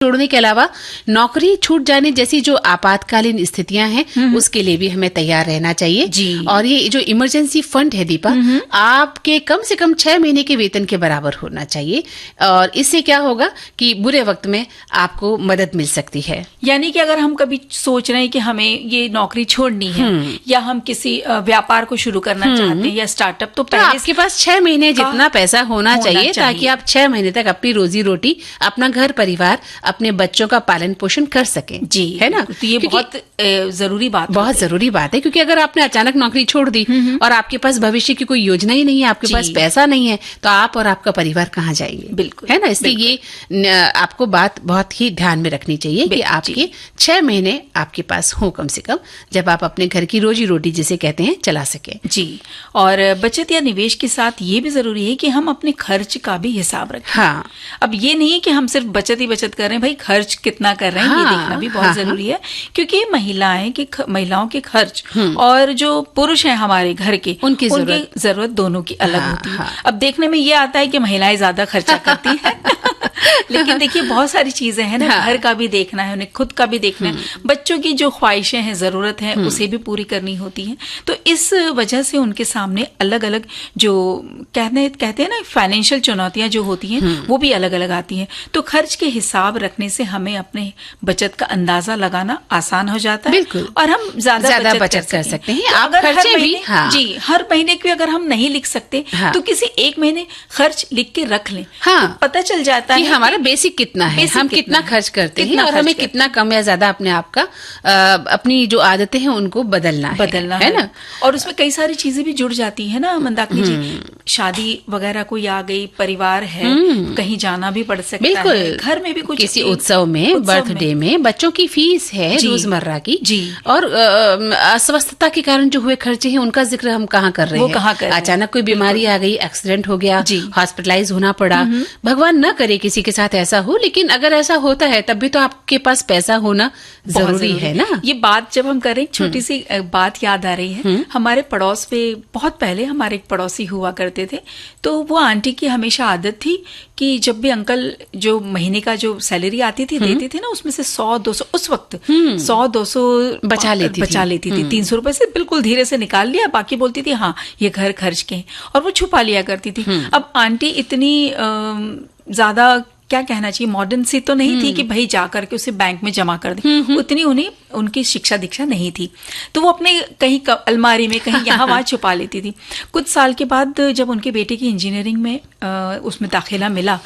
छोड़ने के अलावा नौकरी छूट जाने जैसी जो आपातकालीन स्थितियां हैं उसके लिए भी हमें तैयार रहना चाहिए। जी। और ये जो इमरजेंसी फंड है दीपा, आपके कम से कम 6 महीने के वेतन के बराबर होना चाहिए, और इससे क्या होगा कि बुरे वक्त में आपको मदद मिल सकती है। यानी कि अगर हम कभी सोच रहे हैं कि हमें ये नौकरी छोड़नी है या हम किसी व्यापार को शुरू करना चाहते हैं या स्टार्टअप, तो पहले आपके पास 6 महीने जितना पैसा होना चाहिए ताकि आप 6 महीने तक अपनी रोजी रोटी, अपना घर परिवार, अपने बच्चों का पालन पोषण कर सकें। जी, है ना। तो ये बहुत जरूरी बात है, क्योंकि अगर आपने अचानक नौकरी छोड़ दी और आपके पास भविष्य की कोई योजना ही नहीं है, आपके पास पैसा नहीं है, तो आप और आपका परिवार कहाँ जाएंगे? बिल्कुल, है ना। इसलिए ये आपको बात बहुत ही ध्यान में रखनी चाहिए कि आपके 6 महीने आपके पास हो कम से कम, जब आप अपने घर की रोजी रोटी जिसे कहते हैं चला सके। जी। और बचत या निवेश के साथ ये भी जरूरी है कि हम अपने खर्च का भी हिसाब रखें। हाँ। अब ये नहीं है कि हम सिर्फ बचत ही बचत कर रहे हैं, भाई खर्च कितना कर रहे हैं ये देखना भी बहुत जरूरी है, क्योंकि महिलाओं के खर्च और जो पुरुष हैं हमारे घर के, उनकी जरूरत दोनों की अलग होती है। अब देखने में ये आता है कि महिलाएं ज्यादा खर्चा करती हैं लेकिन देखिए बहुत सारी चीजें हैं ना, घर का भी देखना है, उन्हें खुद का भी देखना है, बच्चों की जो ख्वाहिशें हैं, जरूरत है, उसे भी पूरी करनी होती है। तो इस वजह से उनके सामने अलग अलग जो कहते हैं ना फाइनेंशियल चुनौतियां जो होती हैं वो भी अलग अलग आती हैं। तो खर्च के हिसाब रखने से हमें अपने बचत का अंदाजा लगाना आसान हो जाता है। बिल्कुल। और हम ज्यादा बचत कर सकते हैं। आप खर्चे भी जी हर महीने की अगर हम नहीं लिख सकते तो किसी एक महीने खर्च लिख के रख लें, तो पता चल जाता है हमारा बेसिक कितना है, हम कितना खर्च करते हैं और हमें कितना कम या ज्यादा अपने आप का अपनी जो आदतें हैं उनको बदलना है ना। और उसमें कई सारी चीजें भी जुड़ जाती है ना मंदाकिनी जी, शादी वगैरह कोई आ गई, परिवार है, कहीं जाना भी पड़ सकता है, घर में भी कुछ किसी उत्सव में, बर्थडे में, बच्चों की फीस है रोजमर्रा की, और अस्वस्थता के कारण जो हुए खर्चे हैं उनका जिक्र हम कहाँ कर रहे हैं। अचानक कोई बीमारी आ गई, एक्सीडेंट हो गया, हॉस्पिटलाइज होना पड़ा, भगवान न करे किसी के साथ ऐसा हो, लेकिन अगर ऐसा होता है तब भी तो आपके पास पैसा होना जरूरी है ना। ये बात जब हम करें, छोटी सी बात याद आ रही है, हमारे पड़ोस पे बहुत पहले हमारे एक पड़ोसी हुआ करते थे, तो वो आंटी की हमेशा आदत थी कि जब भी अंकल जो महीने का जो सैलरी आती थी देते थे ना, उसमें से 100-200 उस वक्त 100-200 बचा लेती थी। 300 रुपए से बिल्कुल धीरे से निकाल लिया, बाकी बोलती थी हाँ ये घर खर्च के, और वो छुपा लिया करती थी। अब आंटी इतनी ज्यादा क्या कहना चाहिए मॉडर्न सी तो नहीं थी कि भाई जा करके उसे बैंक में जमा कर दे, उतनी उन्हें उनकी शिक्षा दीक्षा नहीं थी, तो वो अपने कहीं अलमारी में कहीं यहाँ वहां छुपा लेती थी। कुछ साल के बाद जब उनके बेटे की इंजीनियरिंग में उसमें दाखिला मिला,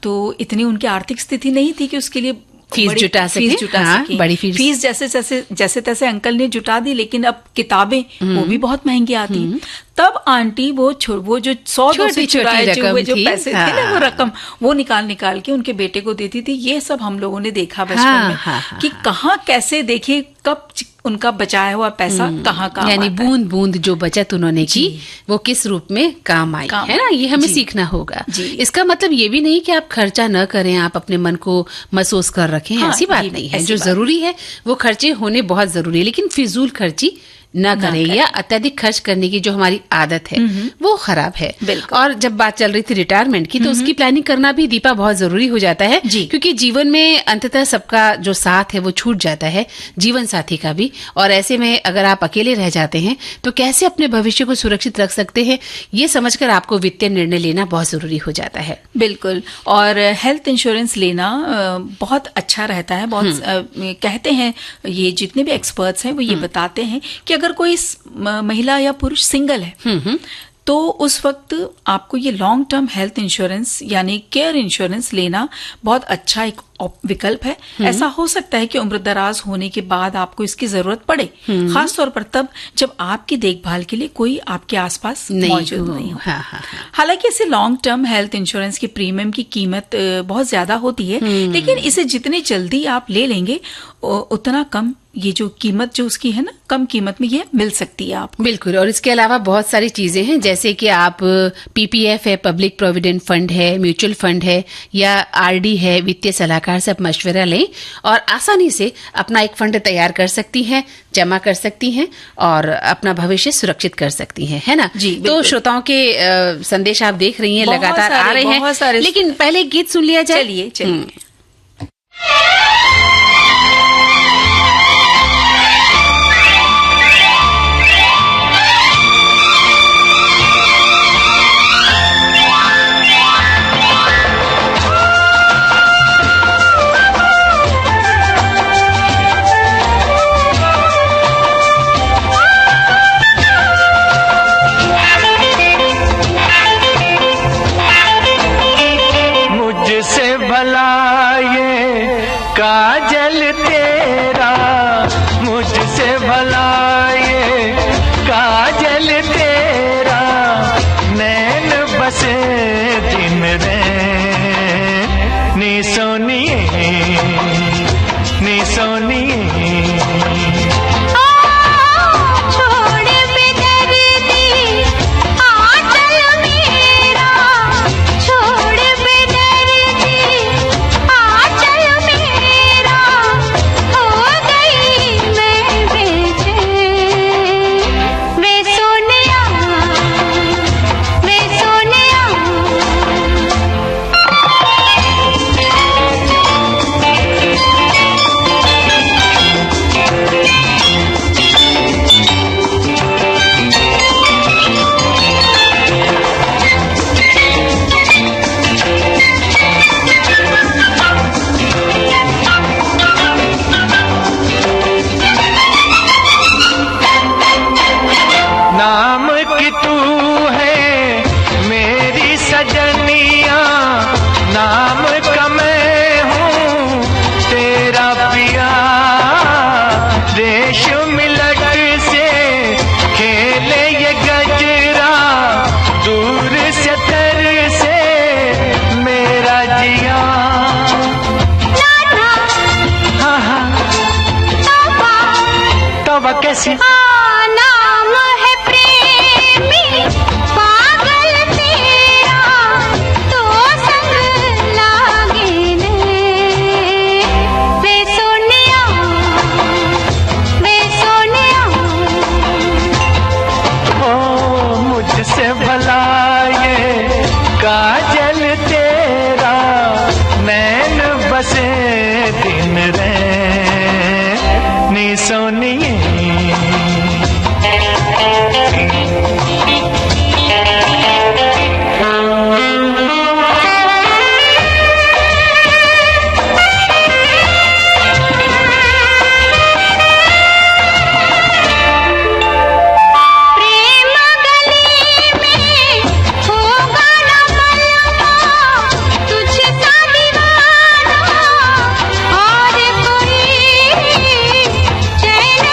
तो इतनी उनकी आर्थिक स्थिति नहीं थी कि उसके लिए फीस जुटा सके। बड़ी फीस जैसे तैसे अंकल ने जुटा दी, लेकिन अब किताबें वो भी बहुत महंगी आती हैं। तब आंटी वो जो 100 से चुराए हुए जो पैसे थे ना, वो रकम वो निकाल के उनके बेटे को देती थी। ये सब हम लोगों ने देखा बचपन में कि कहाँ कैसे, देखिए कब उनका बचाया हुआ पैसा कहाँ काम, यानी बूंद बूंद जो बचत उन्होंने की वो किस रूप में काम आई, है ना, ये हमें सीखना होगा। इसका मतलब ये भी नहीं कि आप खर्चा न करें, आप अपने मन को महसूस कर रखें, ऐसी बात नहीं है। जो जरूरी है वो खर्चे होने बहुत जरूरी है, लेकिन फिजूल खर्ची न करें या अत्यधिक खर्च करने की जो हमारी आदत है वो खराब है। और जब बात चल रही थी रिटायरमेंट की, तो उसकी प्लानिंग करना भी दीपा बहुत जरूरी हो जाता है, क्योंकि जीवन में अंततः सबका जो साथ है वो छूट जाता है, जीवन साथी का भी। और ऐसे में अगर आप अकेले रह जाते हैं तो कैसे अपने भविष्य को सुरक्षित रख सकते हैं, ये समझकर आपको वित्तीय निर्णय लेना बहुत जरूरी हो जाता है। बिल्कुल। और हेल्थ इंश्योरेंस लेना बहुत अच्छा रहता है। बहुत कहते हैं, ये जितने भी एक्सपर्ट्स हैं वो ये बताते हैं कि अगर कोई महिला या पुरुष सिंगल है तो उस वक्त आपको ये लॉन्ग टर्म हेल्थ इंश्योरेंस यानी केयर इंश्योरेंस लेना बहुत अच्छा एक विकल्प है। ऐसा हो सकता है कि उम्र दराज होने के बाद आपको इसकी जरूरत पड़े, खास तौर पर तब जब आपकी देखभाल के लिए कोई आपके आसपास मौजूद नहीं हो। हालांकि इसे लॉन्ग टर्म हेल्थ इंश्योरेंस की प्रीमियम की कीमत बहुत ज्यादा होती है, लेकिन इसे जितनी जल्दी आप ले लेंगे उतना कम ये जो कीमत जो उसकी है ना, कम कीमत में ये मिल सकती है आपको। बिल्कुल। और इसके अलावा बहुत सारी चीजें हैं, जैसे कि आप पीपीएफ है, पब्लिक प्रोविडेंट फंड है, म्यूचुअल फंड है या आरडी है, वित्तीय सलाहकार से आप मशवरा लें और आसानी से अपना एक फंड तैयार कर सकती हैं, जमा कर सकती हैं और अपना भविष्य सुरक्षित कर सकती हैं, है ना जी। तो श्रोताओं के संदेश आप देख रही हैं लगातार आ रहे हैं, लेकिन पहले गीत सुन लिया जाए। चलिए। काजल तेरा मुझसे भला ये काजल तेरा, नैन बसे दिन रे नी सोनिए नी सोनिए। नाम है प्रेमी पागल तेरा, तो संग लागे ने वे सोनिया ओ मुझसे भला ये काजल तेरा, नैन बसे दिन रे नी सोनिए। और कोई चैन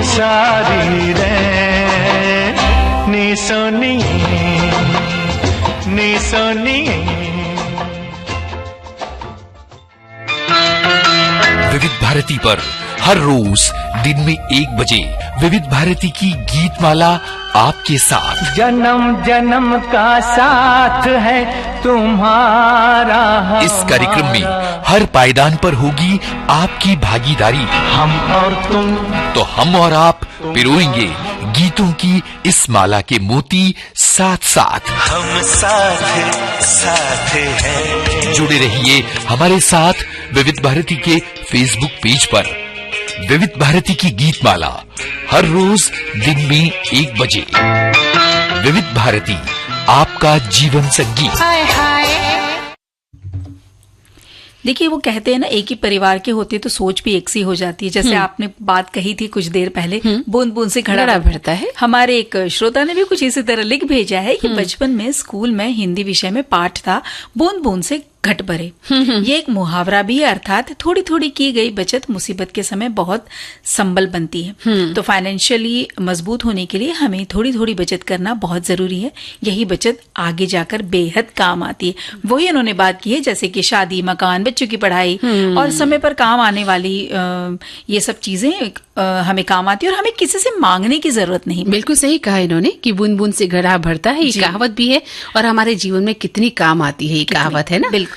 सारी रे नी सोनी नी सोनी। विविध भारती पर हर रोज दिन में 1 बजे विविध भारती की गीत माला आपके साथ। जन्म जन्म का साथ है तुम्हारा। इस कार्यक्रम में हर पायदान पर होगी आपकी भागीदारी। हम और तुम तो हम और आप पिरोएंगे गीतों की इस माला के मोती साथ साथ। हम साथ साथ हैं। जुड़े रहिए हमारे साथ विविध भारती के फेसबुक पेज पर। विविध भारती की गीत माला हर रोज दिन में 1 बजे। विविध भारती आपका जीवन संगीत। देखिए, वो कहते हैं ना, एक ही परिवार के होते तो सोच भी एक सी हो जाती है। जैसे आपने बात कही थी कुछ देर पहले, बूंद बूंद से घड़ा भरता है। हमारे एक श्रोता ने भी कुछ इसी तरह लिख भेजा है कि बचपन में स्कूल में हिंदी विषय में पाठ था, बूंद बूंद से घट भरे। ये एक मुहावरा भी है, अर्थात थोड़ी थोड़ी की गई बचत मुसीबत के समय बहुत संबल बनती है। तो फाइनेंशियली मजबूत होने के लिए हमें थोड़ी थोड़ी बचत करना बहुत जरूरी है। यही बचत आगे जाकर बेहद काम आती है। वही उन्होंने बात की है, जैसे कि शादी, मकान, बच्चों की पढ़ाई और समय पर काम आने वाली ये सब चीजें हमें काम आती है और हमें किसी से मांगने की जरूरत नहीं। बिल्कुल सही कहा इन्होंने कि बूंद बूंद से घड़ा भरता है, ये कहावत भी है और हमारे जीवन में कितनी काम आती है ये कहावत, है ना। बिल्कुल।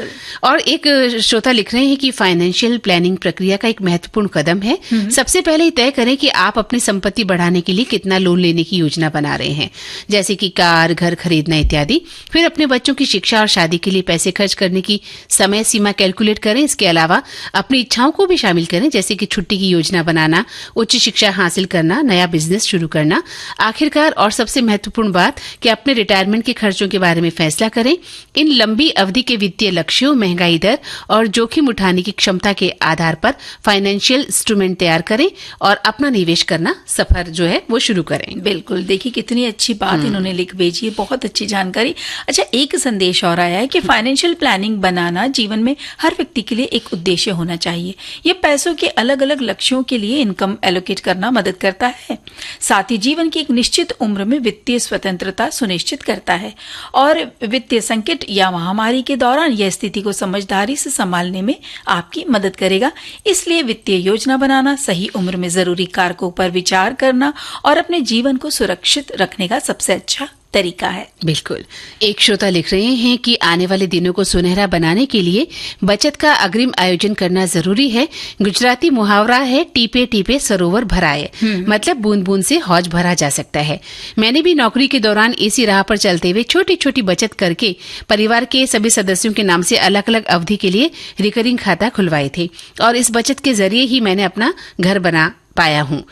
और एक श्रोता लिख रहे हैं कि फाइनेंशियल प्लानिंग प्रक्रिया का एक महत्वपूर्ण कदम है। सबसे पहले तय करें कि आप अपनी संपत्ति बढ़ाने के लिए कितना लोन लेने की योजना बना रहे हैं, जैसे कि कार, घर खरीदना इत्यादि। फिर अपने बच्चों की शिक्षा और शादी के लिए पैसे खर्च करने की समय सीमा कैलकुलेट करें। इसके अलावा अपनी इच्छाओं को भी शामिल करें, जैसे कि छुट्टी की योजना बनाना, उच्च शिक्षा हासिल करना, नया बिजनेस शुरू करना। आखिरकार और सबसे महत्वपूर्ण बात कि अपने रिटायरमेंट के खर्चों के बारे में फैसला करें। इन लंबी अवधि के वित्तीय लक्ष्यों, महंगाई दर और जोखिम उठाने की क्षमता के आधार पर फाइनेंशियल इंस्ट्रूमेंट तैयार करें और अपना निवेश करना सफर जो है वो शुरू करें। बिल्कुल, देखिए कितनी अच्छी बात इन्होंने लिख भेजी है, बहुत अच्छी जानकारी। अच्छा, एक संदेश और आया है कि फाइनेंशियल प्लानिंग बनाना जीवन में हर व्यक्ति के लिए एक उद्देश्य होना चाहिए। ये पैसों के अलग अलग लक्ष्यों के लिए इनकम एलोकेट करना मदद करता है, साथ ही जीवन की एक निश्चित उम्र में वित्तीय स्वतंत्रता सुनिश्चित करता है और वित्तीय संकट या महामारी के दौरान यह स्थिति को समझदारी से संभालने में आपकी मदद करेगा। इसलिए वित्तीय योजना बनाना, सही उम्र में जरूरी कारकों पर विचार करना और अपने जीवन को सुरक्षित रखने का सबसे अच्छा तरीका है। बिल्कुल। एक श्रोता लिख रहे हैं कि आने वाले दिनों को सुनहरा बनाने के लिए बचत का अग्रिम आयोजन करना जरूरी है। गुजराती मुहावरा है, टीपे टीपे सरोवर भराए, मतलब बूंद बूंद से हौज भरा जा सकता है। मैंने भी नौकरी के दौरान इसी राह पर चलते हुए छोटी छोटी बचत करके परिवार के सभी सदस्यों के नाम से अलग अलग अवधि के लिए रिकरिंग खाता खुलवाए थे और इस बचत के जरिए ही मैंने अपना घर बना पाया हूँ।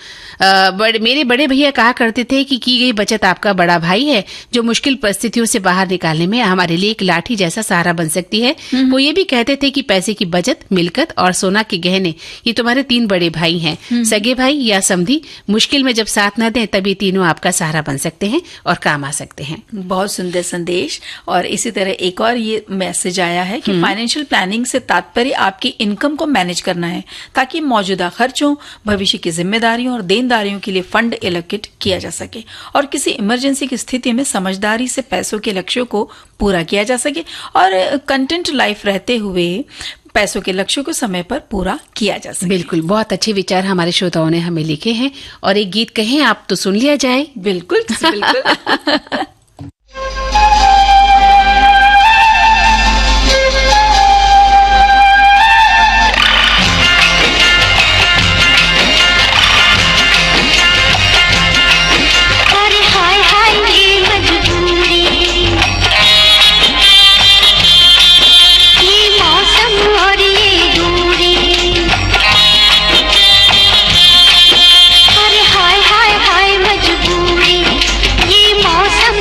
मेरे बड़े भैया कहा करते थे कि की गई बचत आपका बड़ा भाई है, जो मुश्किल परिस्थितियों से बाहर निकालने में हमारे लिए एक लाठी जैसा सहारा बन सकती है। वो ये भी कहते थे कि पैसे की बचत, मिलकत और सोना के गहने ये तुम्हारे 3 बड़े भाई हैं। सगे भाई या समधी मुश्किल में जब साथ न दें तब ये तीनों आपका सहारा बन सकते हैं और काम आ सकते हैं। बहुत सुंदर संदेश। और इसी तरह एक और ये मैसेज आया है कि फाइनेंशियल प्लानिंग से तात्पर्य आपकी इनकम को मैनेज करना है, ताकि मौजूदा खर्चों, भविष्य की जिम्मेदारियों और देनदारियों के लिए फंड एलोकेट किया जा सके और किसी इमरजेंसी की स्थिति में समझदारी से पैसों के लक्ष्यों को पूरा किया जा सके और कंटेंट लाइफ रहते हुए पैसों के लक्ष्यों को समय पर पूरा किया जा सके। बिल्कुल, बहुत अच्छे विचार हमारे श्रोताओं ने हमें लिखे हैं। और एक गीत कहें आप तो सुन लिया जाए। बिल्कुल बिल्कुल। मजबूरी, ये मौसम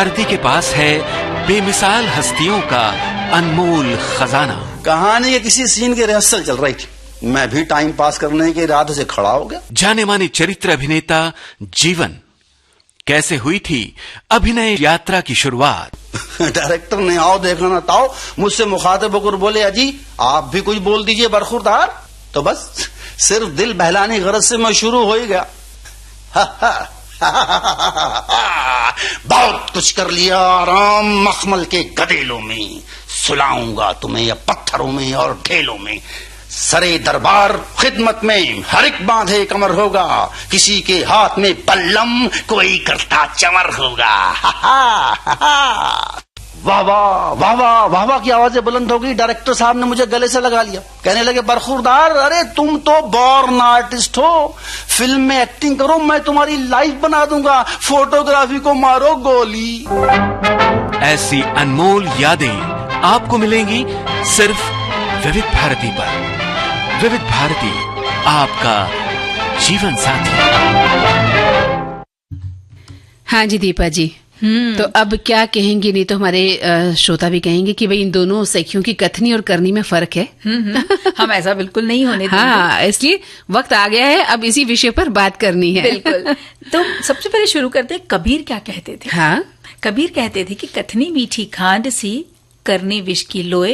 भारती के पास है बेमिसाल हस्तियों का अनमोल खजाना। कहानी के किसी सीन की रिहर्सल चल रही थी, मैं भी टाइम पास करने के इरादे से खड़ा हो गया। जाने माने चरित्र अभिनेता जीवन, कैसे हुई थी अभिनय यात्रा की शुरुआत? डायरेक्टर ने आओ देखा ना ताओ मुझसे मुखातिब होकर बोले, अजी आप भी कुछ बोल दीजिए बरखुरदार। तो बस सिर्फ दिल बहलाने की गरज से मैं शुरू हो ही गया। बहुत कुछ कर लिया आराम मखमल के गदेलों में, सुलाऊंगा तुम्हें या पत्थरों में और ढेलों में। सरे दरबार खिदमत में हर एक बांधे कमर होगा, किसी के हाथ में बल्लम कोई करता चमर होगा। वाह वाह वाह वाह वाह वाह की आवाजें बुलंद हो गई। डायरेक्टर साहब ने मुझे गले से लगा लिया, कहने लगे, बरखुरदार अरे तुम तो बॉर्न आर्टिस्ट हो, फिल्म में एक्टिंग करो, मैं तुम्हारी लाइफ बना दूंगा, फोटोग्राफी को मारो गोली। ऐसी अनमोल यादें आपको मिलेंगी सिर्फ विविध भारती पर। विविध भारती, आपका जीवन साथी। हाँ जी दीपा जी, तो अब क्या कहेंगे, नहीं तो हमारे श्रोता भी कहेंगे कि भाई इन दोनों सखियों की कथनी और करनी में फर्क है। हम ऐसा बिल्कुल नहीं होने देंगे। हाँ, इसलिए वक्त आ गया है अब इसी विषय पर बात करनी है। बिल्कुल। तो सबसे पहले शुरू करते हैं, कबीर क्या कहते थे? हाँ, कबीर कहते थे कि कथनी मीठी खांड सी, करनी विष की लोए,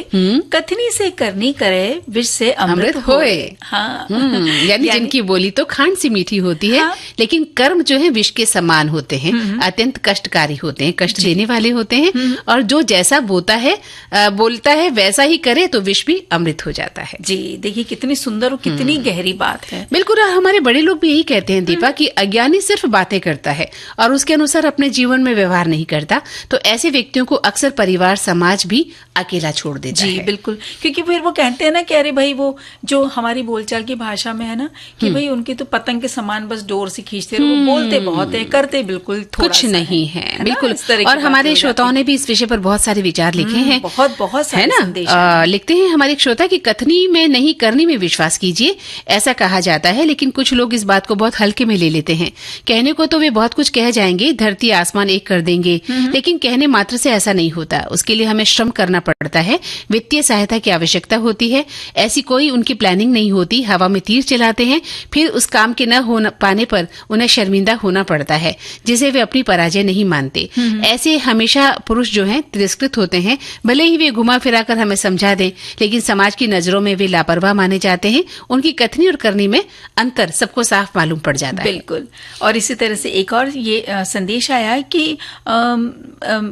कथनी से करनी करे, विष से अमृत होए। हाँ। यानी जिनकी बोली तो खांड सी मीठी होती है, हाँ। लेकिन कर्म जो है विष के समान होते हैं, अत्यंत कष्टकारी होते हैं, कष्ट देने वाले होते हैं, और जो जैसा बोलता है वैसा ही करे तो विष भी अमृत हो जाता है। जी, देखिए कितनी सुंदर और कितनी गहरी बात है। बिल्कुल, और हमारे बड़े लोग भी यही कहते हैं दीपा कि अज्ञानी सिर्फ बातें करता है और उसके अनुसार अपने जीवन में व्यवहार नहीं करता, तो ऐसे व्यक्तियों को अक्सर परिवार समाज भी अकेला छोड़ देता है। जी बिल्कुल, क्योंकि फिर वो कहते हैं ना कि अरे भाई, वो जो हमारी बोलचाल की भाषा में है ना कि भाई उनकी तो पतंग के समान बस डोर से खींचते रहो, वो बोलते बहुत है, करते बिल्कुल थोड़ा कुछ नहीं है। बिल्कुल, इस तरह की और हमारे बातें हो श्रोताओं ने भी इस विषय पर बहुत सारे विचार लिखे हैं, बहुत बहुत सारे है ना। संदेश हैं। लिखते हैं हमारे एक श्रोता की, कथनी में नहीं करनी में विश्वास कीजिए, ऐसा कहा जाता है, लेकिन कुछ लोग इस बात को बहुत हल्के में ले लेते हैं। कहने को तो वे बहुत कुछ कह जाएंगे, धरती आसमान एक कर देंगे, लेकिन कहने मात्र से ऐसा नहीं होता। उसके लिए हमें श्रम करना पड़ता है, वित्तीय सहायता की आवश्यकता होती है। ऐसी कोई उनकी प्लानिंग नहीं होती, हवा में तीर चलाते हैं, फिर उस काम के न हो पाने पर उन्हें शर्मिंदा होना पड़ता है, जिसे वे अपनी पराजय नहीं मानते। ऐसे हमेशा पुरुष जो हैं तिरस्कृत होते हैं, भले ही वे घुमा फिरा कर हमें समझा दें, लेकिन समाज की नजरों में वे लापरवाह माने जाते हैं। उनकी कथनी और करनी में अंतर सबको साफ मालूम पड़ जाता है। बिल्कुल, और इसी तरह से एक और ये संदेश आया है कि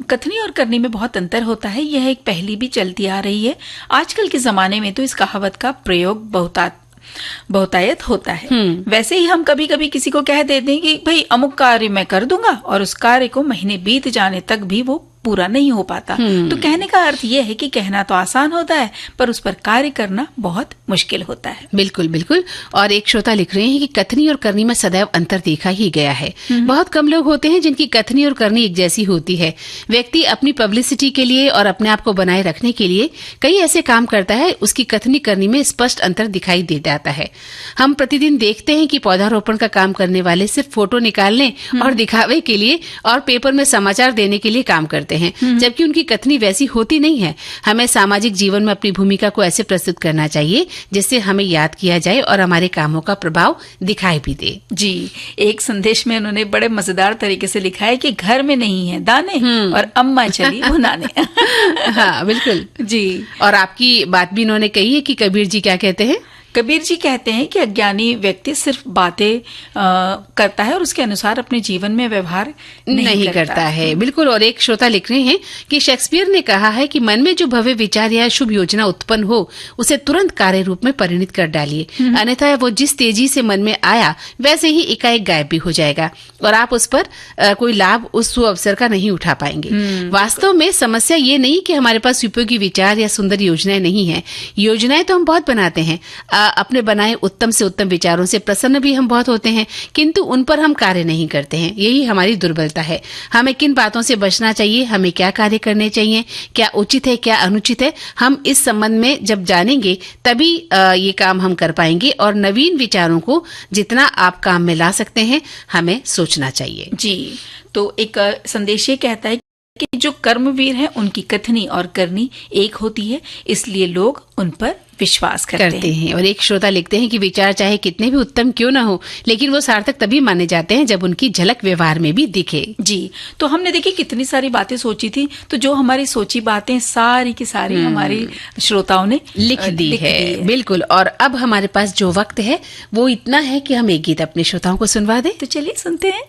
कथनी और करनी में बहुत अंतर होता है। यह एक पहली भी चलती आ रही है। आजकल के जमाने में तो इस कहावत का प्रयोग बहुतायत होता है। वैसे ही हम कभी कभी किसी को कह देते हैं कि भाई अमुक कार्य मैं कर दूंगा, और उस कार्य को महीने बीत जाने तक भी वो पूरा नहीं हो पाता। तो कहने का अर्थ यह है कि कहना तो आसान होता है, पर उस पर कार्य करना बहुत मुश्किल होता है। बिल्कुल बिल्कुल। और एक श्रोता लिख रहे हैं कि कथनी और करनी में सदैव अंतर देखा ही गया है। बहुत कम लोग होते हैं जिनकी कथनी और करनी एक जैसी होती है। व्यक्ति अपनी पब्लिसिटी के लिए और अपने आप को बनाए रखने के लिए कई ऐसे काम करता है, उसकी कथनी करनी में स्पष्ट अंतर दिखाई दे जाता है। हम प्रतिदिन देखते हैं कि पौधारोपण का काम करने वाले सिर्फ फोटो निकालने और दिखावे के लिए और पेपर में समाचार देने के लिए काम करते हैं, जबकि उनकी कथनी वैसी होती नहीं है। हमें सामाजिक जीवन में अपनी भूमिका को ऐसे प्रस्तुत करना चाहिए जिससे हमें याद किया जाए और हमारे कामों का प्रभाव दिखाई भी दे। जी, एक संदेश में उन्होंने बड़े मजेदार तरीके से लिखा है कि घर में नहीं है दाने और अम्मा चली भुनाने। हाँ बिल्कुल जी। और आपकी बात भी उन्होंने कही है कि कबीर जी क्या कहते हैं? कबीर जी कहते हैं कि अज्ञानी व्यक्ति सिर्फ बातें करता है और उसके अनुसार अपने जीवन में व्यवहार नहीं करता है। बिल्कुल। और एक श्रोता लिख रहे हैं कि शेक्सपियर ने कहा है कि मन में जो भव्य विचार या शुभ योजना उत्पन्न हो उसे तुरंत कार्य रूप में परिणत कर डालिए, अन्यथा वो जिस तेजी से मन में आया वैसे ही एकाएक गायब भी हो जाएगा और आप उस पर कोई लाभ उस अवसर का नहीं उठा पाएंगे। वास्तव में समस्या ये नहीं कि हमारे पास उपयोगी विचार या सुंदर योजनाएं नहीं है। योजनाएं तो हम बहुत बनाते हैं, अपने बनाए उत्तम से उत्तम विचारों से प्रसन्न भी हम बहुत होते हैं, किंतु उन पर हम कार्य नहीं करते हैं। यही हमारी दुर्बलता है। हमें किन बातों से बचना चाहिए, हमें क्या कार्य करने चाहिए, क्या उचित है क्या अनुचित है, हम इस संबंध में जब जानेंगे तभी ये काम हम कर पाएंगे और नवीन विचारों को जितना आप काम में ला सकते हैं हमें सोचना चाहिए। जी। तो एक संदेश ये कहता है कि जो कर्मवीर हैं उनकी कथनी और करनी एक होती है, इसलिए लोग उन पर विश्वास करते हैं। और एक श्रोता लिखते हैं कि विचार चाहे कितने भी उत्तम क्यों ना हो, लेकिन वो सार्थक तभी माने जाते हैं जब उनकी झलक व्यवहार में भी दिखे। जी, तो हमने देखिए कितनी सारी बातें सोची थी, तो जो हमारी सोची बातें सारी की सारी हमारी श्रोताओं ने लिख दी है। बिल्कुल। और अब हमारे पास जो वक्त है वो इतना है कि हम एक गीत अपने श्रोताओं को सुनवा दें। तो चलिए सुनते हैं।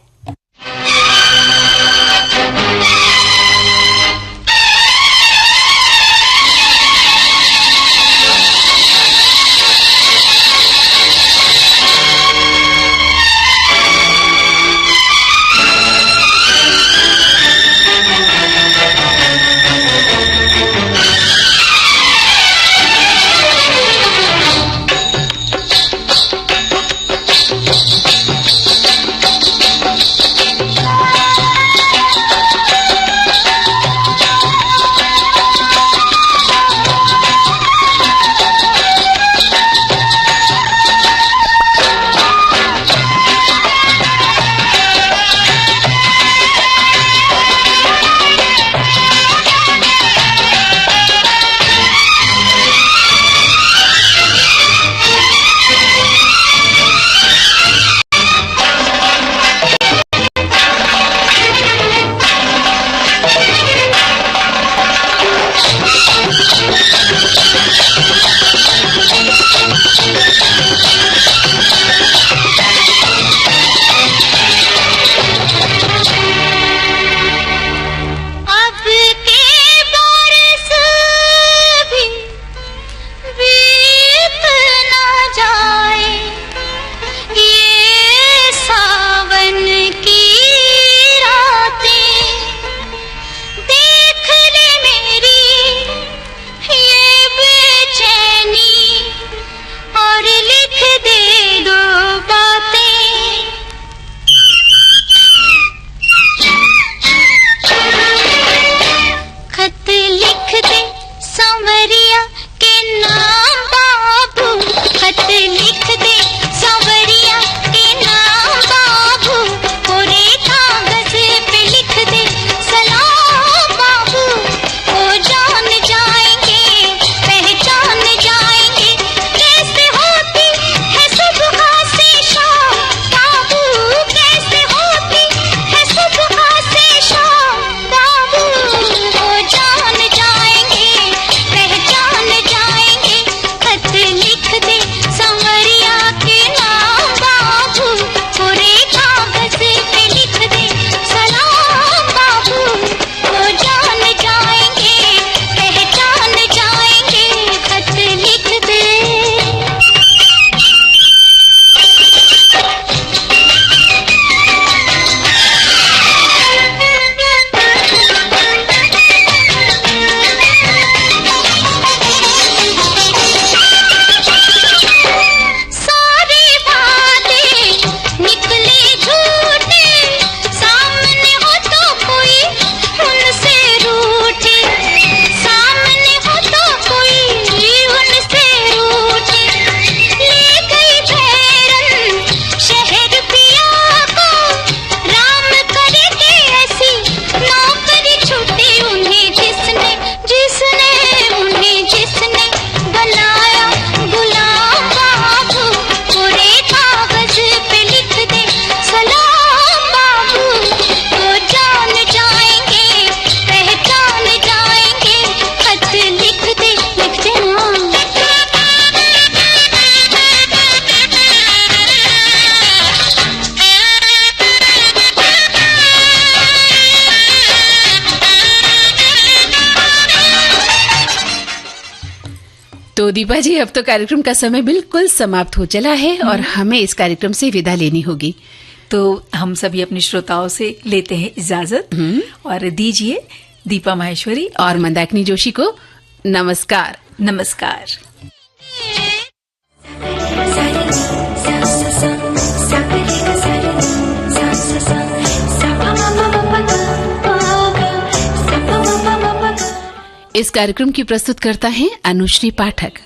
तो दीपा जी, अब तो कार्यक्रम का समय बिल्कुल समाप्त हो चला है और हमें इस कार्यक्रम से विदा लेनी होगी। तो हम सभी अपने श्रोताओं से लेते हैं इजाजत और दीजिए दीपा माहेश्वरी और मंदाकिनी जोशी को नमस्कार। नमस्कार। इस कार्यक्रम की प्रस्तुत करता है अनुश्री पाठक।